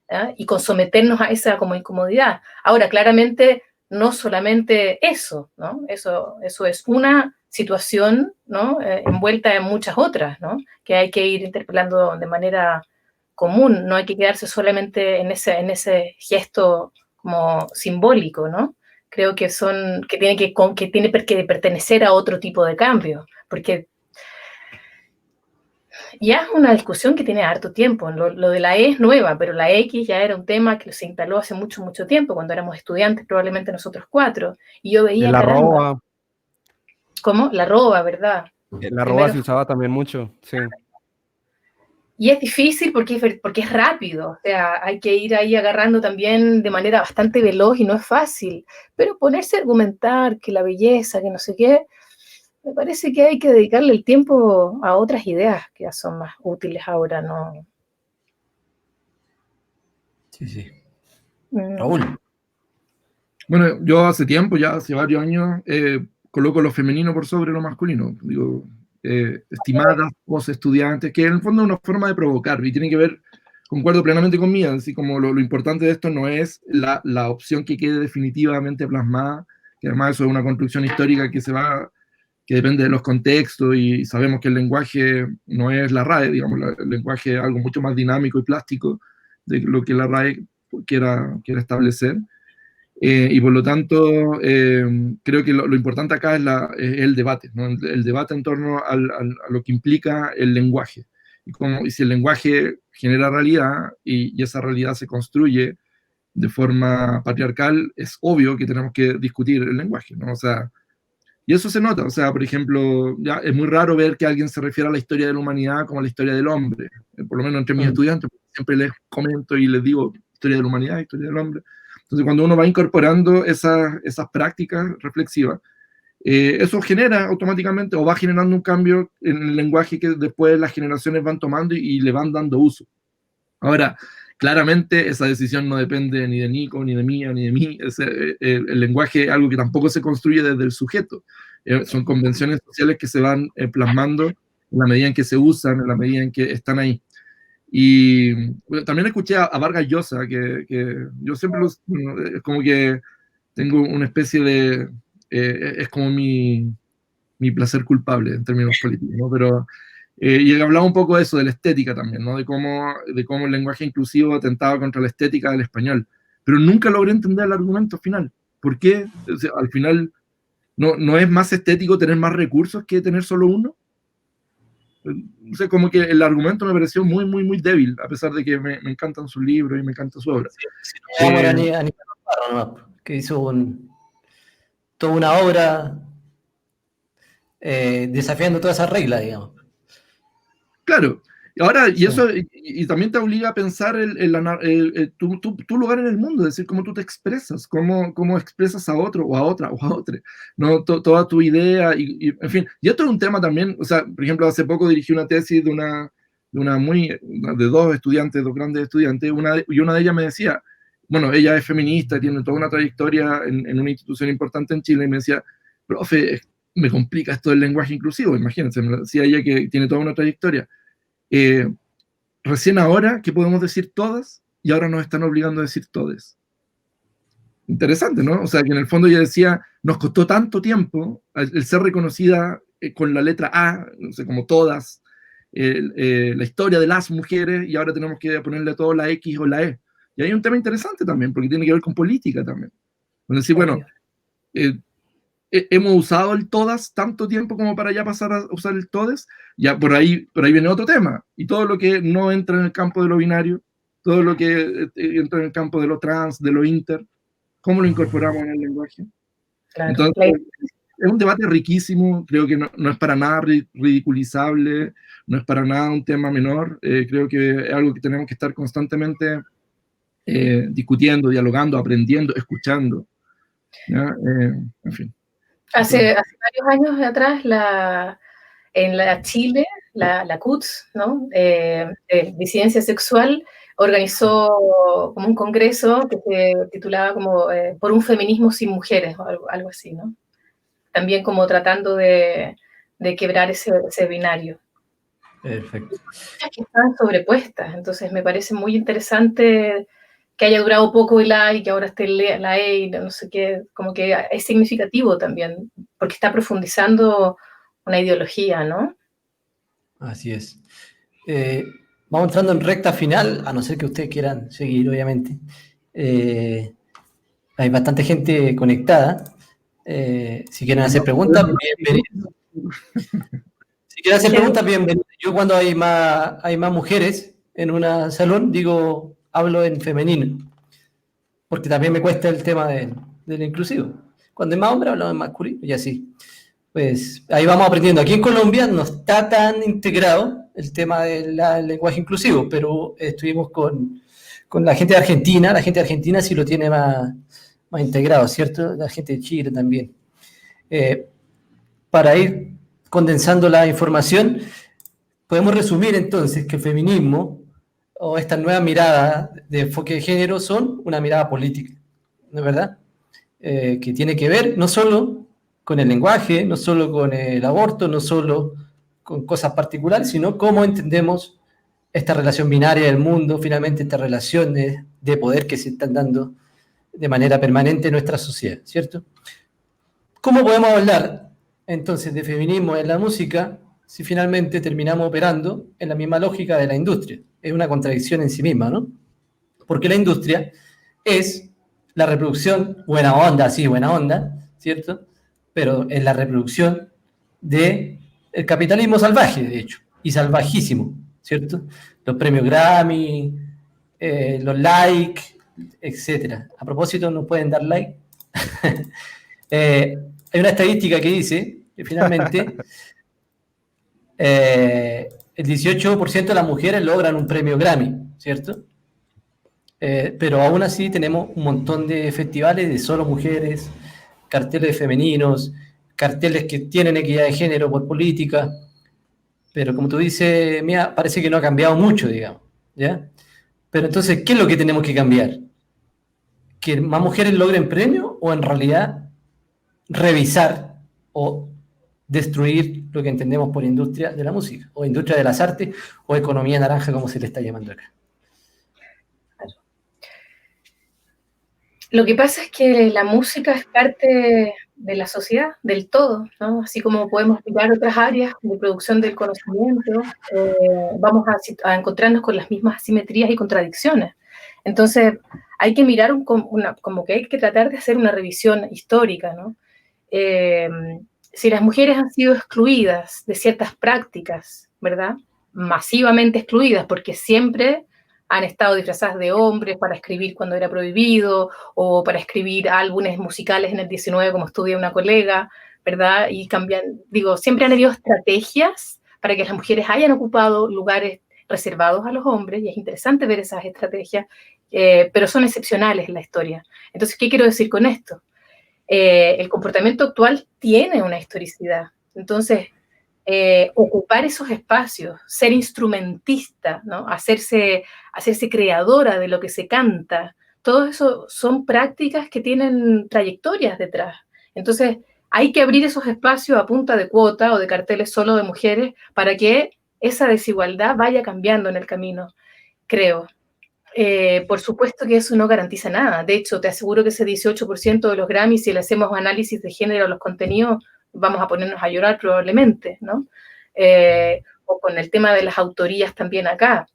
¿Ya? Y con someternos a esa como incomodidad. Ahora, claramente, no solamente eso, ¿no? Eso es una situación, ¿no? Envuelta en muchas otras, ¿no? Que hay que ir interpelando de manera común, no hay que quedarse solamente en ese gesto como simbólico, ¿no? Creo que tiene que pertenecer a otro tipo de cambio, porque ya es una discusión que tiene harto tiempo. Lo de la E es nueva, pero la X ya era un tema que se instaló hace mucho, mucho tiempo, cuando éramos estudiantes, probablemente nosotros 4, y yo veía, El arroba. ¿Cómo? La arroba, ¿verdad? El arroba se usaba también mucho, sí. Y es difícil porque es rápido, o sea, hay que ir ahí agarrando también de manera bastante veloz y no es fácil, pero ponerse a argumentar que la belleza, que no sé qué, me parece que hay que dedicarle el tiempo a otras ideas que ya son más útiles ahora, ¿no? Sí. Raúl. Bueno, yo hace tiempo, ya hace varios años, coloco lo femenino por sobre lo masculino. Digo, estimadas vos estudiantes, que en el fondo es una forma de provocar y tiene que ver, concuerdo plenamente conmigo, así como lo importante de esto no es la opción que quede definitivamente plasmada, que además eso es una construcción histórica que depende de los contextos y sabemos que el lenguaje no es la RAE, digamos, el lenguaje es algo mucho más dinámico y plástico de lo que la RAE quiera establecer. Y por lo tanto, creo que lo importante acá es el debate, ¿no? El debate en torno a lo que implica el lenguaje. Y si el lenguaje genera realidad y esa realidad se construye de forma patriarcal, es obvio que tenemos que discutir el lenguaje, ¿no? O sea, y eso se nota, o sea, por ejemplo, ya es muy raro ver que alguien se refiera a la historia de la humanidad como a la historia del hombre, por lo menos entre mis estudiantes, siempre les comento y les digo historia de la humanidad, historia del hombre. Entonces, cuando uno va incorporando esas prácticas reflexivas, eso genera automáticamente o va generando un cambio en el lenguaje que después las generaciones van tomando y le van dando uso. Ahora, claramente esa decisión no depende ni de Nico, ni de Mía, ni de mí. El lenguaje es algo que tampoco se construye desde el sujeto. Son convenciones sociales que se van plasmando en la medida en que se usan, en la medida en que están ahí. Y bueno, también escuché a Vargas Llosa, que yo siempre como que tengo una especie es como mi placer culpable en términos políticos, ¿no? Pero, y hablaba un poco de eso, de la estética también, ¿no? De cómo el lenguaje inclusivo atentaba contra la estética del español. Pero nunca logré entender el argumento final. ¿Por qué? O sea, al final, ¿no es más estético tener más recursos que tener solo uno? O sea, como que el argumento me pareció muy, muy, muy débil, a pesar de que me encantan sus libros y me encanta su obra. Sí, vamos a Aníbal Parra, que hizo toda una obra desafiando todas esas reglas, digamos. Claro, ahora, y Sí. eso, y también te obliga a pensar tu lugar en el mundo, es decir, cómo tú te expresas, cómo expresas a otro, o a otra, o a otra, ¿no? Toda tu idea, en fin. Y esto es un tema también, o sea, por ejemplo, hace poco dirigí una tesis de dos estudiantes, dos grandes estudiantes, y una de ellas me decía, bueno, ella es feminista, tiene toda una trayectoria en una institución importante en Chile, y me decía, profe, me complica esto del lenguaje inclusivo, imagínense, me decía ella que tiene toda una trayectoria. Recién ahora que podemos decir todas, y ahora nos están obligando a decir todes. Interesante, ¿no? O sea, que en el fondo ella decía, nos costó tanto tiempo el ser reconocida con la letra A, no sé, como todas, la historia de las mujeres, y ahora tenemos que ponerle todo la X o la E. Y hay un tema interesante también, porque tiene que ver con política también. Es decir, bueno, hemos usado el todas tanto tiempo como para ya pasar a usar el todes, ya por ahí viene otro tema, y todo lo que no entra en el campo de lo binario, todo lo que entra en el campo de lo trans, de lo inter, ¿cómo lo incorporamos en el lenguaje? Claro. Entonces, es un debate riquísimo, creo que no es para nada ridiculizable, no es para nada un tema menor, creo que es algo que tenemos que estar constantemente discutiendo, dialogando, aprendiendo, escuchando, ¿ya? En fin. Hace varios años atrás, en la Chile, la CUTS, ¿no? Disidencia Sexual, organizó como un congreso que se titulaba como Por un feminismo sin mujeres, o algo así, ¿no? También como tratando de quebrar ese binario. Perfecto. Que están sobrepuestas, entonces me parece muy interesante que haya durado poco el A y que ahora esté la E y no sé qué, como que es significativo también, porque está profundizando una ideología, ¿no? Así es. Vamos entrando en recta final, a no ser que ustedes quieran seguir, obviamente. Hay bastante gente conectada. Si quieren hacer preguntas, bienvenidos. Si quieren hacer preguntas, bienvenidos. Yo cuando hay más mujeres en un salón, hablo en femenino, porque también me cuesta el tema del inclusivo. Cuando hay más hombres, hablo en masculino y así. Pues ahí vamos aprendiendo. Aquí en Colombia no está tan integrado el tema del lenguaje inclusivo, pero estuvimos con la gente de Argentina. La gente de Argentina sí lo tiene más integrado, ¿cierto? La gente de Chile también. Para ir condensando la información, podemos resumir entonces que el feminismo o esta nueva mirada de enfoque de género son una mirada política, ¿no es verdad? Que tiene que ver no solo con el lenguaje, no solo con el aborto, no solo con cosas particulares, sino cómo entendemos esta relación binaria del mundo, finalmente esta relación de poder que se están dando de manera permanente en nuestra sociedad, ¿cierto? ¿Cómo podemos hablar entonces de feminismo en la música si finalmente terminamos operando en la misma lógica de la industria? Es una contradicción en sí misma, ¿no? Porque la industria es la reproducción, buena onda, ¿cierto? Pero es la reproducción del capitalismo salvaje, de hecho, y salvajísimo, ¿cierto? Los premios Grammy, los likes, etc. A propósito, ¿nos pueden dar like? Hay una estadística que dice que finalmente el 18% de las mujeres logran un premio Grammy, ¿cierto? Pero aún así tenemos un montón de festivales de solo mujeres, carteles femeninos, carteles que tienen equidad de género por política, pero como tú dices, Mía, parece que no ha cambiado mucho, digamos, ¿ya? Pero entonces, ¿qué es lo que tenemos que cambiar? ¿Que más mujeres logren premio o en realidad revisar o destruir lo que entendemos por industria de la música, o industria de las artes, o economía naranja, como se le está llamando acá? Lo que pasa es que la música es parte de la sociedad, del todo, ¿no? Así como podemos mirar otras áreas de producción del conocimiento, vamos a encontrarnos con las mismas asimetrías y contradicciones. Entonces, hay que mirar como que hay que tratar de hacer una revisión histórica, ¿no? Si las mujeres han sido excluidas de ciertas prácticas, ¿verdad? Masivamente excluidas, porque siempre han estado disfrazadas de hombres para escribir cuando era prohibido, o para escribir álbumes musicales en el 19, como estudia una colega, ¿verdad? Y cambian, digo, siempre han habido estrategias para que las mujeres hayan ocupado lugares reservados a los hombres, y es interesante ver esas estrategias, pero son excepcionales en la historia. Entonces, ¿qué quiero decir con esto? El comportamiento actual tiene una historicidad. Entonces, ocupar esos espacios, ser instrumentista, ¿no? hacerse creadora de lo que se canta, todo eso son prácticas que tienen trayectorias detrás. Entonces, hay que abrir esos espacios a punta de cuota o de carteles solo de mujeres para que esa desigualdad vaya cambiando en el camino, creo. Por supuesto que eso no garantiza nada. De hecho, te aseguro que ese 18% de los Grammys, si le hacemos análisis de género a los contenidos, vamos a ponernos a llorar probablemente, ¿no? O con el tema de las autorías también acá.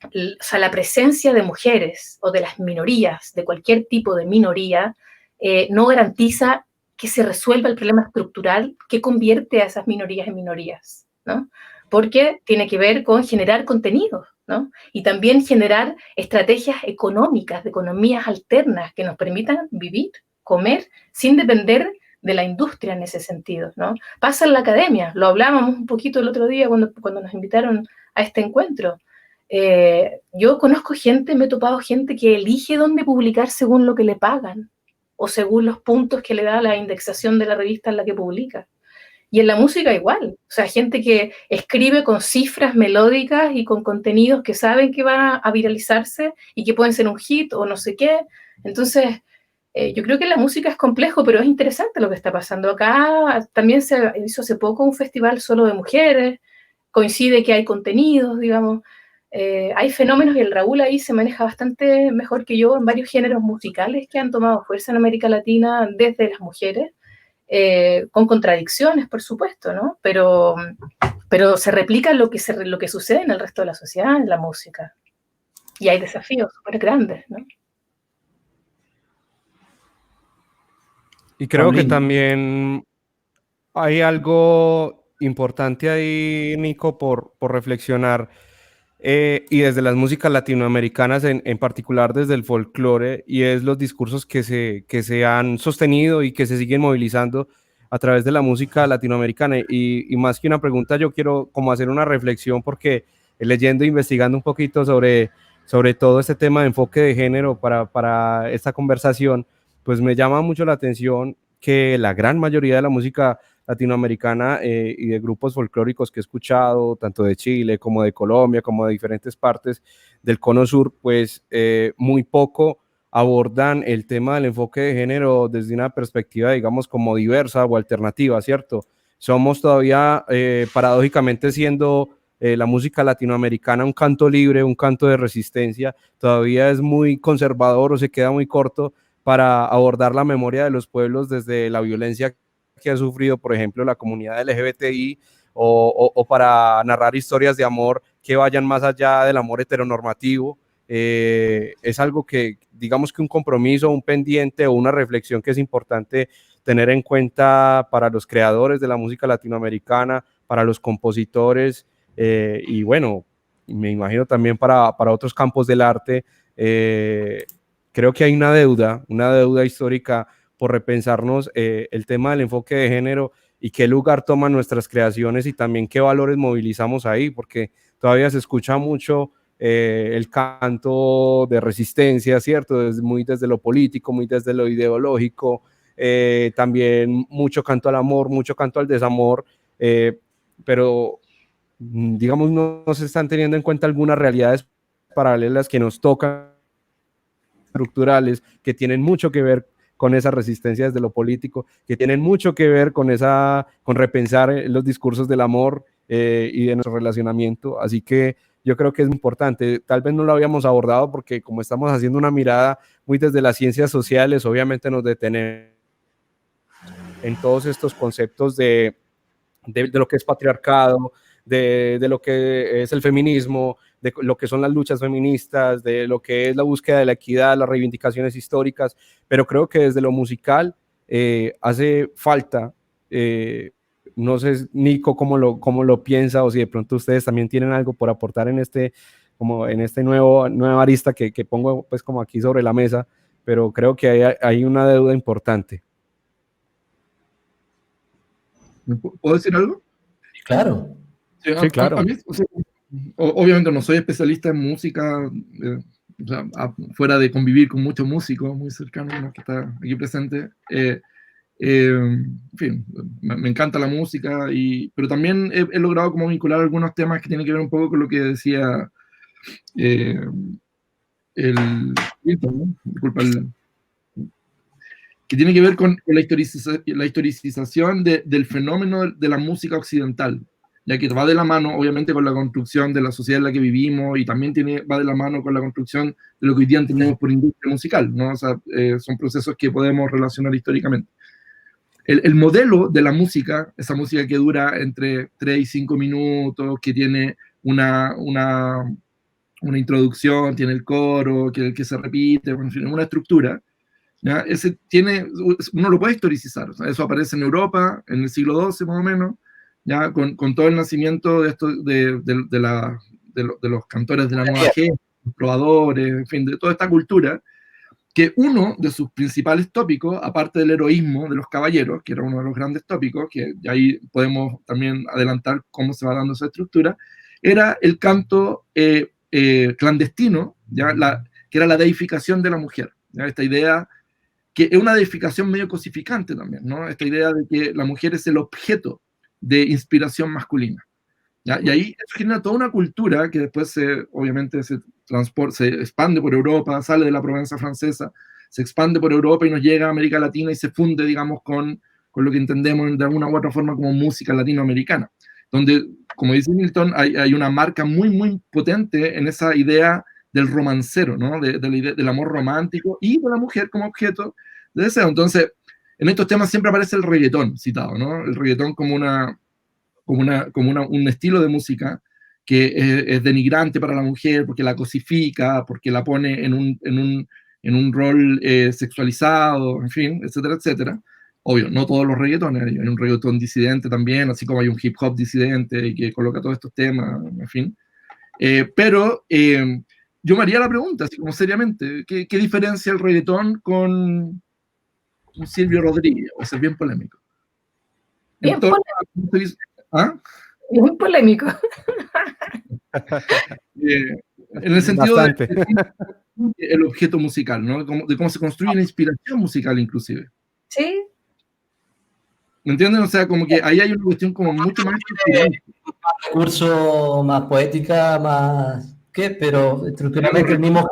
O sea, la presencia de mujeres o de las minorías, de cualquier tipo de minoría, no garantiza que se resuelva el problema estructural que convierte a esas minorías en minorías, ¿no? Porque tiene que ver con generar contenidos, ¿no? Y también generar estrategias económicas, de economías alternas que nos permitan vivir, comer, sin depender de la industria en ese sentido, ¿no? Pasa en la academia, lo hablábamos un poquito el otro día cuando nos invitaron a este encuentro. Yo conozco gente, me he topado gente que elige dónde publicar según lo que le pagan o según los puntos que le da la indexación de la revista en la que publica. Y en la música igual, o sea, gente que escribe con cifras melódicas y con contenidos que saben que van a viralizarse y que pueden ser un hit o no sé qué. Entonces, yo creo que la música es complejo, pero es interesante lo que está pasando acá. También se hizo hace poco un festival solo de mujeres, coincide que hay contenidos, digamos, hay fenómenos, y el Raúl ahí se maneja bastante mejor que yo en varios géneros musicales que han tomado fuerza en América Latina desde las mujeres, con contradicciones, por supuesto, ¿no? Pero se replica lo que sucede en el resto de la sociedad, en la música. Y hay desafíos súper grandes, ¿no? Y creo que también hay algo importante ahí, Nico, por reflexionar, y desde las músicas latinoamericanas, en particular desde el folclore, y es los discursos que se han sostenido y que se siguen movilizando a través de la música latinoamericana. Y más que una pregunta, yo quiero como hacer una reflexión, porque leyendo e investigando un poquito sobre todo este tema de enfoque de género para esta conversación, pues me llama mucho la atención que la gran mayoría de la música latinoamericana, y de grupos folclóricos que he escuchado, tanto de Chile como de Colombia, como de diferentes partes del Cono Sur, pues muy poco abordan el tema del enfoque de género desde una perspectiva, digamos, como diversa o alternativa, ¿cierto? Somos todavía, paradójicamente, siendo la música latinoamericana un canto libre, un canto de resistencia, todavía es muy conservador o se queda muy corto para abordar la memoria de los pueblos desde la violencia que ha sufrido, por ejemplo, la comunidad LGBTI, o para narrar historias de amor que vayan más allá del amor heteronormativo. Es algo que, digamos que un compromiso, un pendiente o una reflexión que es importante tener en cuenta para los creadores de la música latinoamericana, para los compositores, y bueno, me imagino también para otros campos del arte. Creo que hay una deuda histórica por repensarnos el tema del enfoque de género y qué lugar toman nuestras creaciones y también qué valores movilizamos ahí, porque todavía se escucha mucho el canto de resistencia, ¿cierto? Muy desde lo político, muy desde lo ideológico, también mucho canto al amor, mucho canto al desamor, pero digamos no se están teniendo en cuenta algunas realidades paralelas que nos tocan, estructurales, que tienen mucho que ver con esa resistencia desde lo político, que tienen mucho que ver con repensar los discursos del amor, y de nuestro relacionamiento. Así que yo creo que es importante. Tal vez no lo habíamos abordado porque como estamos haciendo una mirada muy desde las ciencias sociales, obviamente nos detenemos en todos estos conceptos de lo que es patriarcado, de lo que es el feminismo, de lo que son las luchas feministas, de lo que es la búsqueda de la equidad, las reivindicaciones históricas, pero creo que desde lo musical hace falta, no sé, Nico, cómo lo piensa, o si de pronto ustedes también tienen algo por aportar en este nueva arista que pongo pues como aquí sobre la mesa, pero creo que hay una deuda importante. ¿Puedo decir algo? Claro. Sí, claro. A mí, o sea, obviamente no soy especialista en música, o sea, fuera de convivir con muchos músicos muy cercanos que está aquí presente. En fin, me encanta la música, pero también he logrado como vincular algunos temas que tienen que ver un poco con lo que decía disculpa, que tiene que ver con la historicización del fenómeno de la música occidental, ya que va de la mano, obviamente, con la construcción de la sociedad en la que vivimos, y también va de la mano con la construcción de lo que hoy día entendemos por industria musical, ¿no? O sea, son procesos que podemos relacionar históricamente. El modelo de la música, esa música que dura entre 3 y 5 minutos, que tiene una introducción, tiene el coro, que se repite, en fin, una estructura, ¿ya? Uno lo puede historicizar, o sea, eso aparece en Europa en el siglo XII más o menos, ya con todo el nacimiento de los cantores de la nueva gente, los probadores, en fin, de toda esta cultura, que uno de sus principales tópicos, aparte del heroísmo de los caballeros, que era uno de los grandes tópicos, que ahí podemos también adelantar cómo se va dando esa estructura, era el canto clandestino, ¿ya? Que era la deificación de la mujer, ¿ya? Esta idea que es una deificación medio cosificante también, ¿no? Esta idea de que la mujer es el objeto de inspiración masculina, ¿ya? Y ahí eso genera toda una cultura que después obviamente se expande por Europa, sale de la Provenza francesa, se expande por Europa y nos llega a América Latina y se funde, digamos, con lo que entendemos de alguna u otra forma como música latinoamericana, donde, como dice Milton, hay una marca muy, muy potente en esa idea del romancero, ¿no? La idea del amor romántico y de la mujer como objeto de deseo. Entonces, en estos temas siempre aparece el reggaetón citado, ¿no? El reggaetón como un estilo de música que es denigrante para la mujer porque la cosifica, porque la pone en un rol sexualizado, en fin, etcétera, etcétera. Obvio, no todos los reggaetones, hay un reggaetón disidente también, así como hay un hip hop disidente que coloca todos estos temas, en fin. Pero yo me haría la pregunta, así como seriamente, ¿qué diferencia el reggaetón con un Silvio Rodríguez? O sea, bien polémico. Bien polémico. ¿Ah? Muy polémico. En el sentido de el objeto musical, ¿no? De cómo se construye la inspiración musical, inclusive. Sí. ¿Me entienden? O sea, como que ahí hay una cuestión como mucho más estructural. Recurso más poética, más... ¿Qué? Pero estructuralmente el mismo...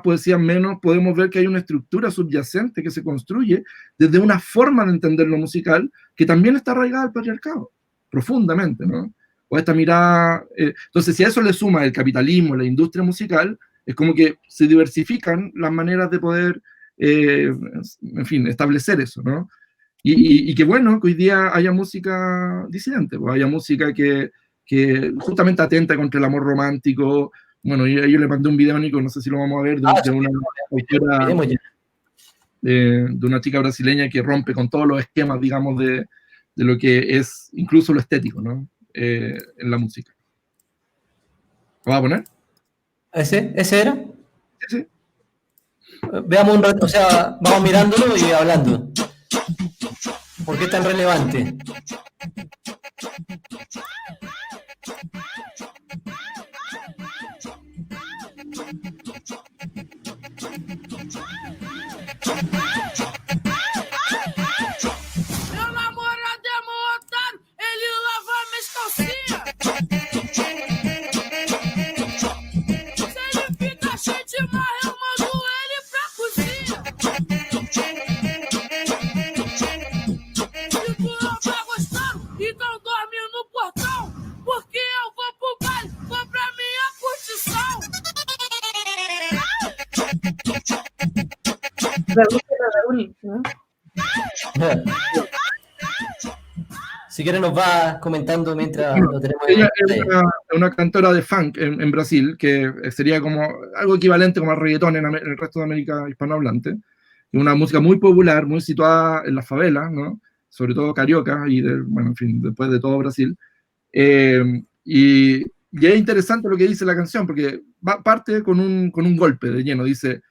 Poesía menos, podemos ver que hay una estructura subyacente que se construye desde una forma de entender lo musical que también está arraigada al patriarcado, profundamente, ¿no? O esta mirada... entonces, si a eso le suma el capitalismo, la industria musical, es como que se diversifican las maneras de poder, en fin, establecer eso, ¿no? Y qué bueno que hoy día haya música disidente, pues haya música que justamente atenta contra el amor romántico. Bueno, yo le mandé un video a Nico, no sé si lo vamos a ver, de una chica brasileña que rompe con todos los esquemas, digamos, de lo que es incluso lo estético, ¿no? En la música. ¿Lo vas a poner? ¿Ese era? Sí. Veamos un rato, o sea, vamos mirándolo y hablando. ¿Por qué es tan relevante? Meu namorado é mó otário, ele lava minhas calcinhas. Se ele fica cheio de marra, eu mando ele pra cozinha. Fico louca gostando, então dorme no portão, porque eu vou pro baile, vou pra minha curtição. Raúl, ¿no? Si quieres nos va comentando mientras Bueno, lo tenemos ella en es pantalla. una cantora de funk en Brasil, que sería como algo equivalente como al reggaetón en el resto de América hispanohablante. Una música muy popular, muy situada en las favelas, ¿no? Sobre todo carioca y, bueno, en fin, después de todo Brasil. Y es interesante lo que dice la canción, porque parte con un golpe de lleno. Dice,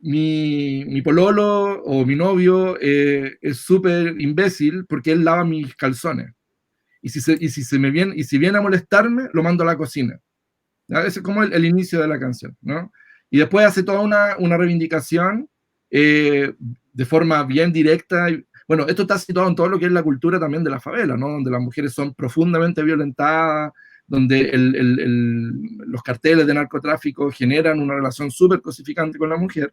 mi pololo o mi novio es súper imbécil porque él lava mis calzones. Y si viene a molestarme, lo mando a la cocina. ¿Ya? Ese es como el inicio de la canción, ¿no? Y después hace toda una reivindicación de forma bien directa. Bueno, esto está situado en todo lo que es la cultura también de la favela, ¿no? Donde las mujeres son profundamente violentadas, donde los carteles de narcotráfico generan una relación súper cosificante con la mujer.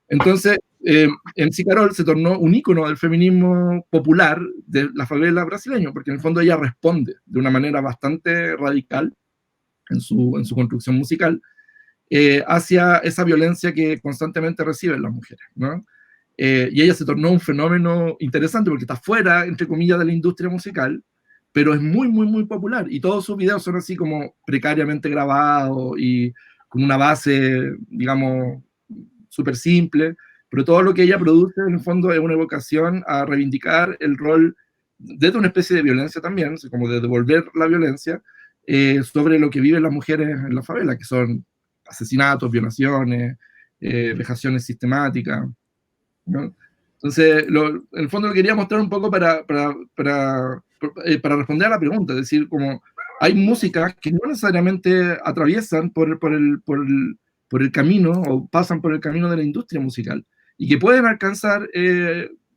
Entonces, MC Carol se tornó un ícono del feminismo popular de la favela brasileña, porque en el fondo ella responde de una manera bastante radical en su construcción musical hacia esa violencia que constantemente reciben las mujeres, ¿no? Y ella se tornó un fenómeno interesante porque está fuera, entre comillas, de la industria musical, pero es muy, muy, muy popular. Y todos sus videos son así como precariamente grabados y con una base, digamos, súper simple, pero todo lo que ella produce en el fondo es una evocación a reivindicar el rol desde una especie de violencia también, como de devolver la violencia sobre lo que viven las mujeres en la favela, que son asesinatos, violaciones, vejaciones sistemáticas, ¿no? Entonces, en el fondo lo quería mostrar un poco para responder a la pregunta, es decir, como hay músicas que no necesariamente atraviesan por el camino o pasan por el camino de la industria musical y que pueden alcanzar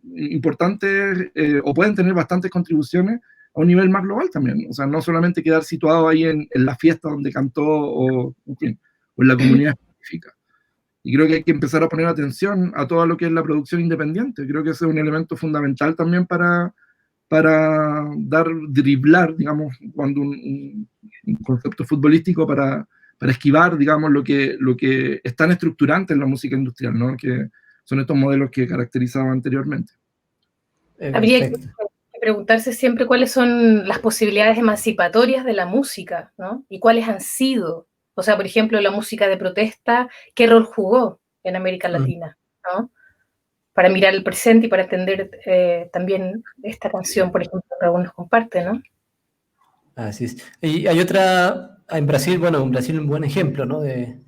importantes o pueden tener bastantes contribuciones a un nivel más global también. O sea, no solamente quedar situado ahí en la fiesta donde cantó en fin, o en la comunidad específica. Y creo que hay que empezar a poner atención a todo lo que es la producción independiente. Creo que ese es un elemento fundamental también para driblar, digamos, cuando un concepto futbolístico para esquivar, digamos, lo que es tan estructurante en la música industrial, ¿no? Que son estos modelos que caracterizaban anteriormente. Habría que preguntarse siempre cuáles son las posibilidades emancipatorias de la música, ¿no? Y cuáles han sido. O sea, por ejemplo, la música de protesta, ¿qué rol jugó en América Latina, ¿no? Para mirar el presente y para entender también esta canción, por ejemplo, que Raúl nos comparte, ¿no? Así es. Y hay otra, en Brasil, bueno, en Brasil un buen ejemplo, ¿no? Hay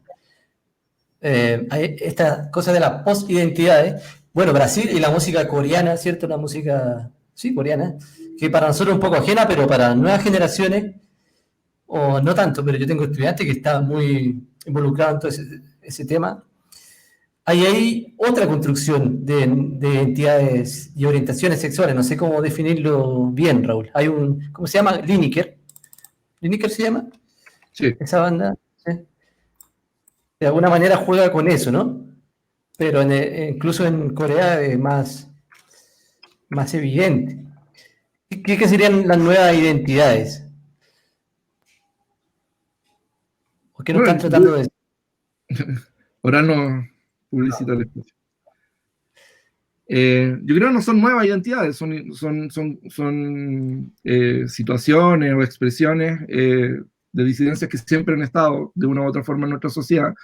esta cosa de las post-identidades. Bueno, Brasil y la música coreana, ¿cierto? Una música, sí, coreana, que para nosotros es un poco ajena, pero para nuevas generaciones, o no tanto, pero yo tengo estudiantes que están muy involucrados en todo ese tema. Hay otra construcción de identidades y orientaciones sexuales, no sé cómo definirlo bien, Raúl. Hay ¿cómo se llama? Lineker. ¿Lineker se llama? Sí. Esa banda, ¿sí? De alguna manera juega con eso, ¿no? Pero incluso en Corea es más evidente. ¿Qué serían las nuevas identidades? ¿O qué nos están tratando de decir? Ahora no publicita el espacio. Yo creo que no son nuevas identidades, son situaciones o expresiones de disidencias que siempre han estado de una u otra forma en nuestra sociedad,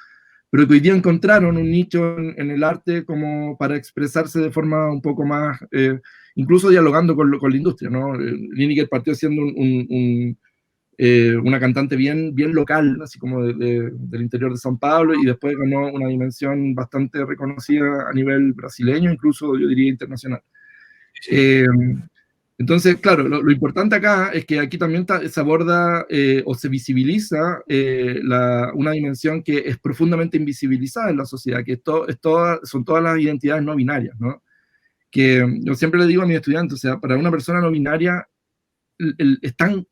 pero que hoy día encontraron un nicho en el arte como para expresarse de forma un poco más, incluso dialogando con la industria, ¿no? Lineker partió siendo una cantante bien local, así como del interior de São Paulo, y después ganó una dimensión bastante reconocida a nivel brasileño, incluso yo diría internacional. Entonces, claro, lo importante acá es que aquí también se aborda o se visibiliza una dimensión que es profundamente invisibilizada en la sociedad, que son todas las identidades no binarias, ¿no? Que yo siempre le digo a mis estudiantes, o sea, para una persona no binaria es tan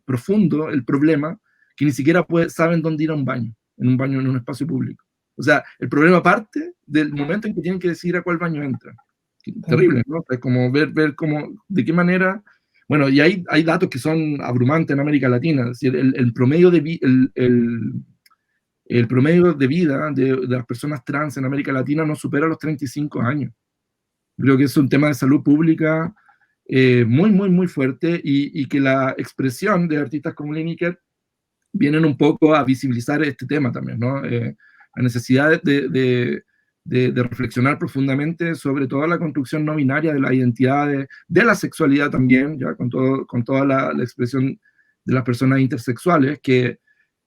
profundo el problema que ni siquiera saben dónde ir a un baño en un espacio público. O sea, el problema parte del momento en que tienen que decidir a cuál baño entran. Terrible, ¿no? Es como ver cómo, de qué manera, bueno, y hay datos que son abrumantes en América Latina, es decir, el promedio el promedio de vida de las personas trans en América Latina no supera los 35 años. Creo que es un tema de salud pública muy, muy, muy fuerte, y que la expresión de artistas como Lineker vienen un poco a visibilizar este tema también, ¿no? La necesidad de reflexionar profundamente sobre toda la construcción no binaria de la identidad, de la sexualidad también, ya con toda la expresión de las personas intersexuales, que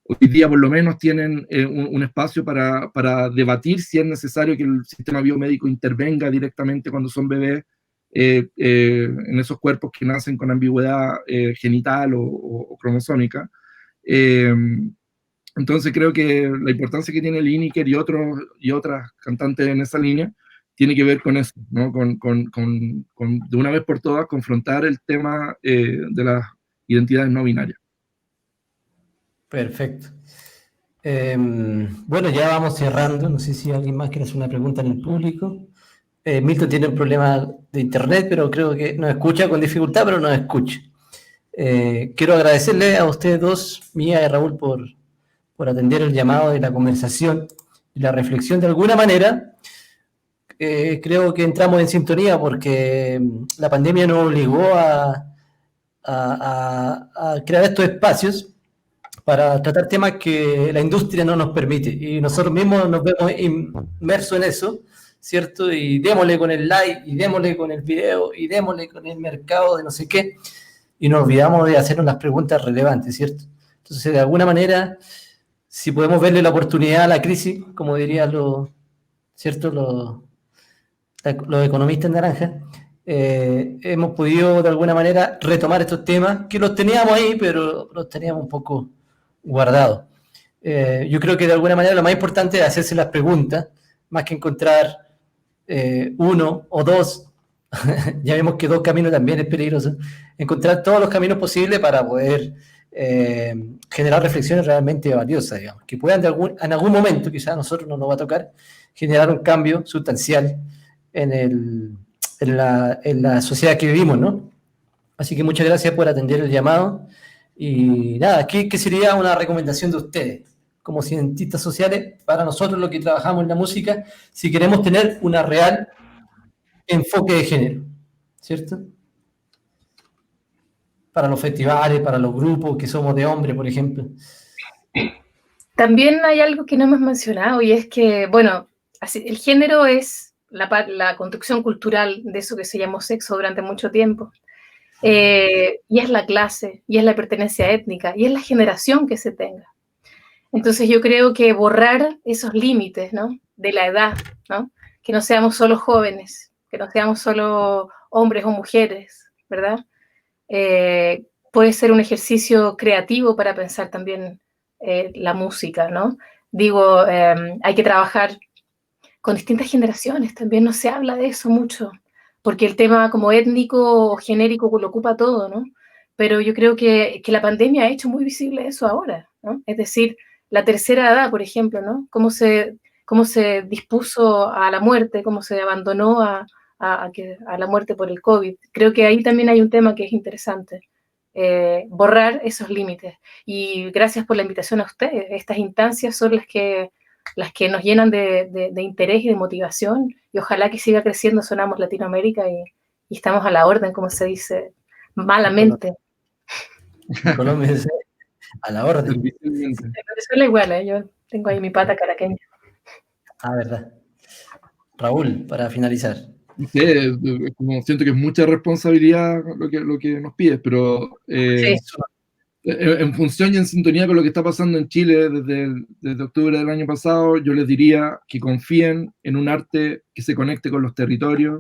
hoy día por lo menos tienen un espacio para debatir si es necesario que el sistema biomédico intervenga directamente cuando son bebés en esos cuerpos que nacen con ambigüedad genital o cromosómica. Entonces creo que la importancia que tiene Lineker y otras cantantes en esa línea tiene que ver con eso, ¿no? Con de una vez por todas confrontar el tema de las identidades no binarias. Perfecto. Bueno, ya vamos cerrando. No sé si alguien más quiere hacer una pregunta en el público. Milton tiene un problema de internet, pero creo que nos escucha con dificultad, pero nos escucha. Quiero agradecerle a ustedes dos, Mía y Raúl, por atender el llamado de la conversación y la reflexión. De alguna manera, creo que entramos en sintonía porque la pandemia nos obligó a crear estos espacios para tratar temas que la industria no nos permite, y nosotros mismos nos vemos inmersos en eso, ¿cierto? Y démosle con el like, y démosle con el video, y démosle con el mercado de no sé qué, y nos olvidamos de hacernos las preguntas relevantes, ¿cierto? Entonces, de alguna manera, si podemos verle la oportunidad a la crisis, como dirían ¿cierto? Los economistas en naranja, hemos podido de alguna manera retomar estos temas que los teníamos ahí, pero los teníamos un poco guardados. Yo creo que de alguna manera lo más importante es hacerse las preguntas, más que encontrar uno o dos. Ya vemos que dos caminos también es peligroso. Encontrar todos los caminos posibles para poder generar reflexiones realmente valiosas, digamos, que puedan en algún momento, quizás a nosotros no nos va a tocar, generar un cambio sustancial en la sociedad que vivimos, ¿no? Así que muchas gracias por atender el llamado. Y nada, ¿qué sería una recomendación de ustedes como cientistas sociales para nosotros los que trabajamos en la música, si queremos tener una real enfoque de género, ¿cierto? Para los festivales, para los grupos que somos de hombres, por ejemplo. También hay algo que no hemos mencionado, y es que, bueno, el género es la construcción cultural de eso que se llamó sexo durante mucho tiempo. Y es la clase, y es la pertenencia étnica, y es la generación que se tenga. Entonces yo creo que borrar esos límites, ¿no? De la edad, ¿no? Que no seamos solo jóvenes, que no seamos solo hombres o mujeres, ¿verdad? Puede ser un ejercicio creativo para pensar también la música, ¿no? Digo, hay que trabajar con distintas generaciones, también no se habla de eso mucho, porque el tema como étnico o genérico lo ocupa todo, ¿no? Pero yo creo que la pandemia ha hecho muy visible eso ahora, ¿no? Es decir, la tercera edad, por ejemplo, ¿no? Cómo se dispuso a la muerte, cómo se abandonó a la muerte por el COVID. Creo que ahí también hay un tema que es interesante, borrar esos límites. Y gracias por la invitación a ustedes. Estas instancias son las que nos llenan de interés y de motivación, y ojalá que siga creciendo Sonamos Latinoamérica y estamos a la orden, como se dice malamente. Colombia es a la orden. Venezuela igual, yo tengo ahí mi pata caraqueña. Ah, verdad. Raúl, para finalizar. Sí, como siento que es mucha responsabilidad lo que nos pides, pero Sí. en función y en sintonía con lo que está pasando en Chile desde octubre del año pasado, yo les diría que confíen en un arte que se conecte con los territorios,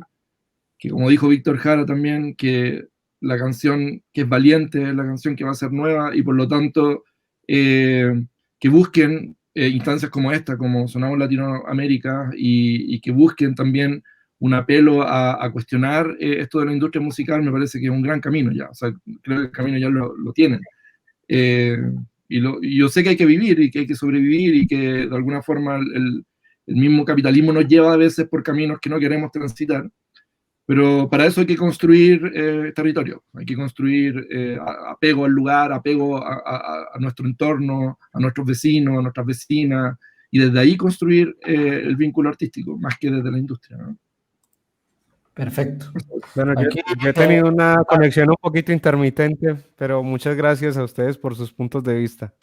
que como dijo Víctor Jara también, que la canción que es valiente es la canción que va a ser nueva, y por lo tanto que busquen instancias como esta, como Sonamos Latinoamérica, y que busquen también un apelo a cuestionar esto de la industria musical. Me parece que es un gran camino ya, o sea, creo que el camino ya lo tienen. Y yo sé que hay que vivir y que hay que sobrevivir, y que de alguna forma el mismo capitalismo nos lleva a veces por caminos que no queremos transitar, pero para eso hay que construir territorio, hay que construir apego al lugar, apego a nuestro entorno, a nuestros vecinos, a nuestras vecinas, y desde ahí construir el vínculo artístico, más que desde la industria, ¿no? Perfecto. Bueno, Aquí, yo he tenido una conexión un poquito intermitente, pero muchas gracias a ustedes por sus puntos de vista.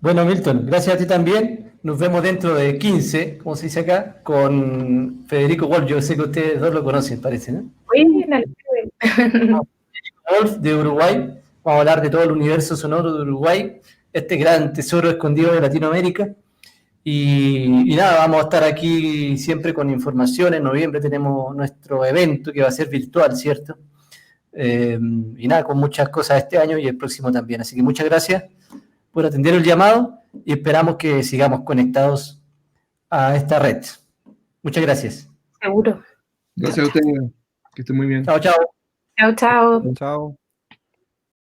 bueno, Milton, gracias a ti también. Nos vemos dentro de 15, como se dice acá, con Federico Wolf. Yo sé que ustedes dos lo conocen, parece, ¿no? Buena, Wolf de Uruguay. Vamos a hablar de todo el universo sonoro de Uruguay, este gran tesoro escondido de Latinoamérica. Y nada, vamos a estar aquí siempre con información. En noviembre tenemos nuestro evento que va a ser virtual, ¿cierto? Y nada, con muchas cosas este año y el próximo también. Así que muchas gracias por atender el llamado y esperamos que sigamos conectados a esta red. Muchas gracias. seguro. Gracias a ustedes, que estén muy bien. Chao, chao. Chao, chao. Chao.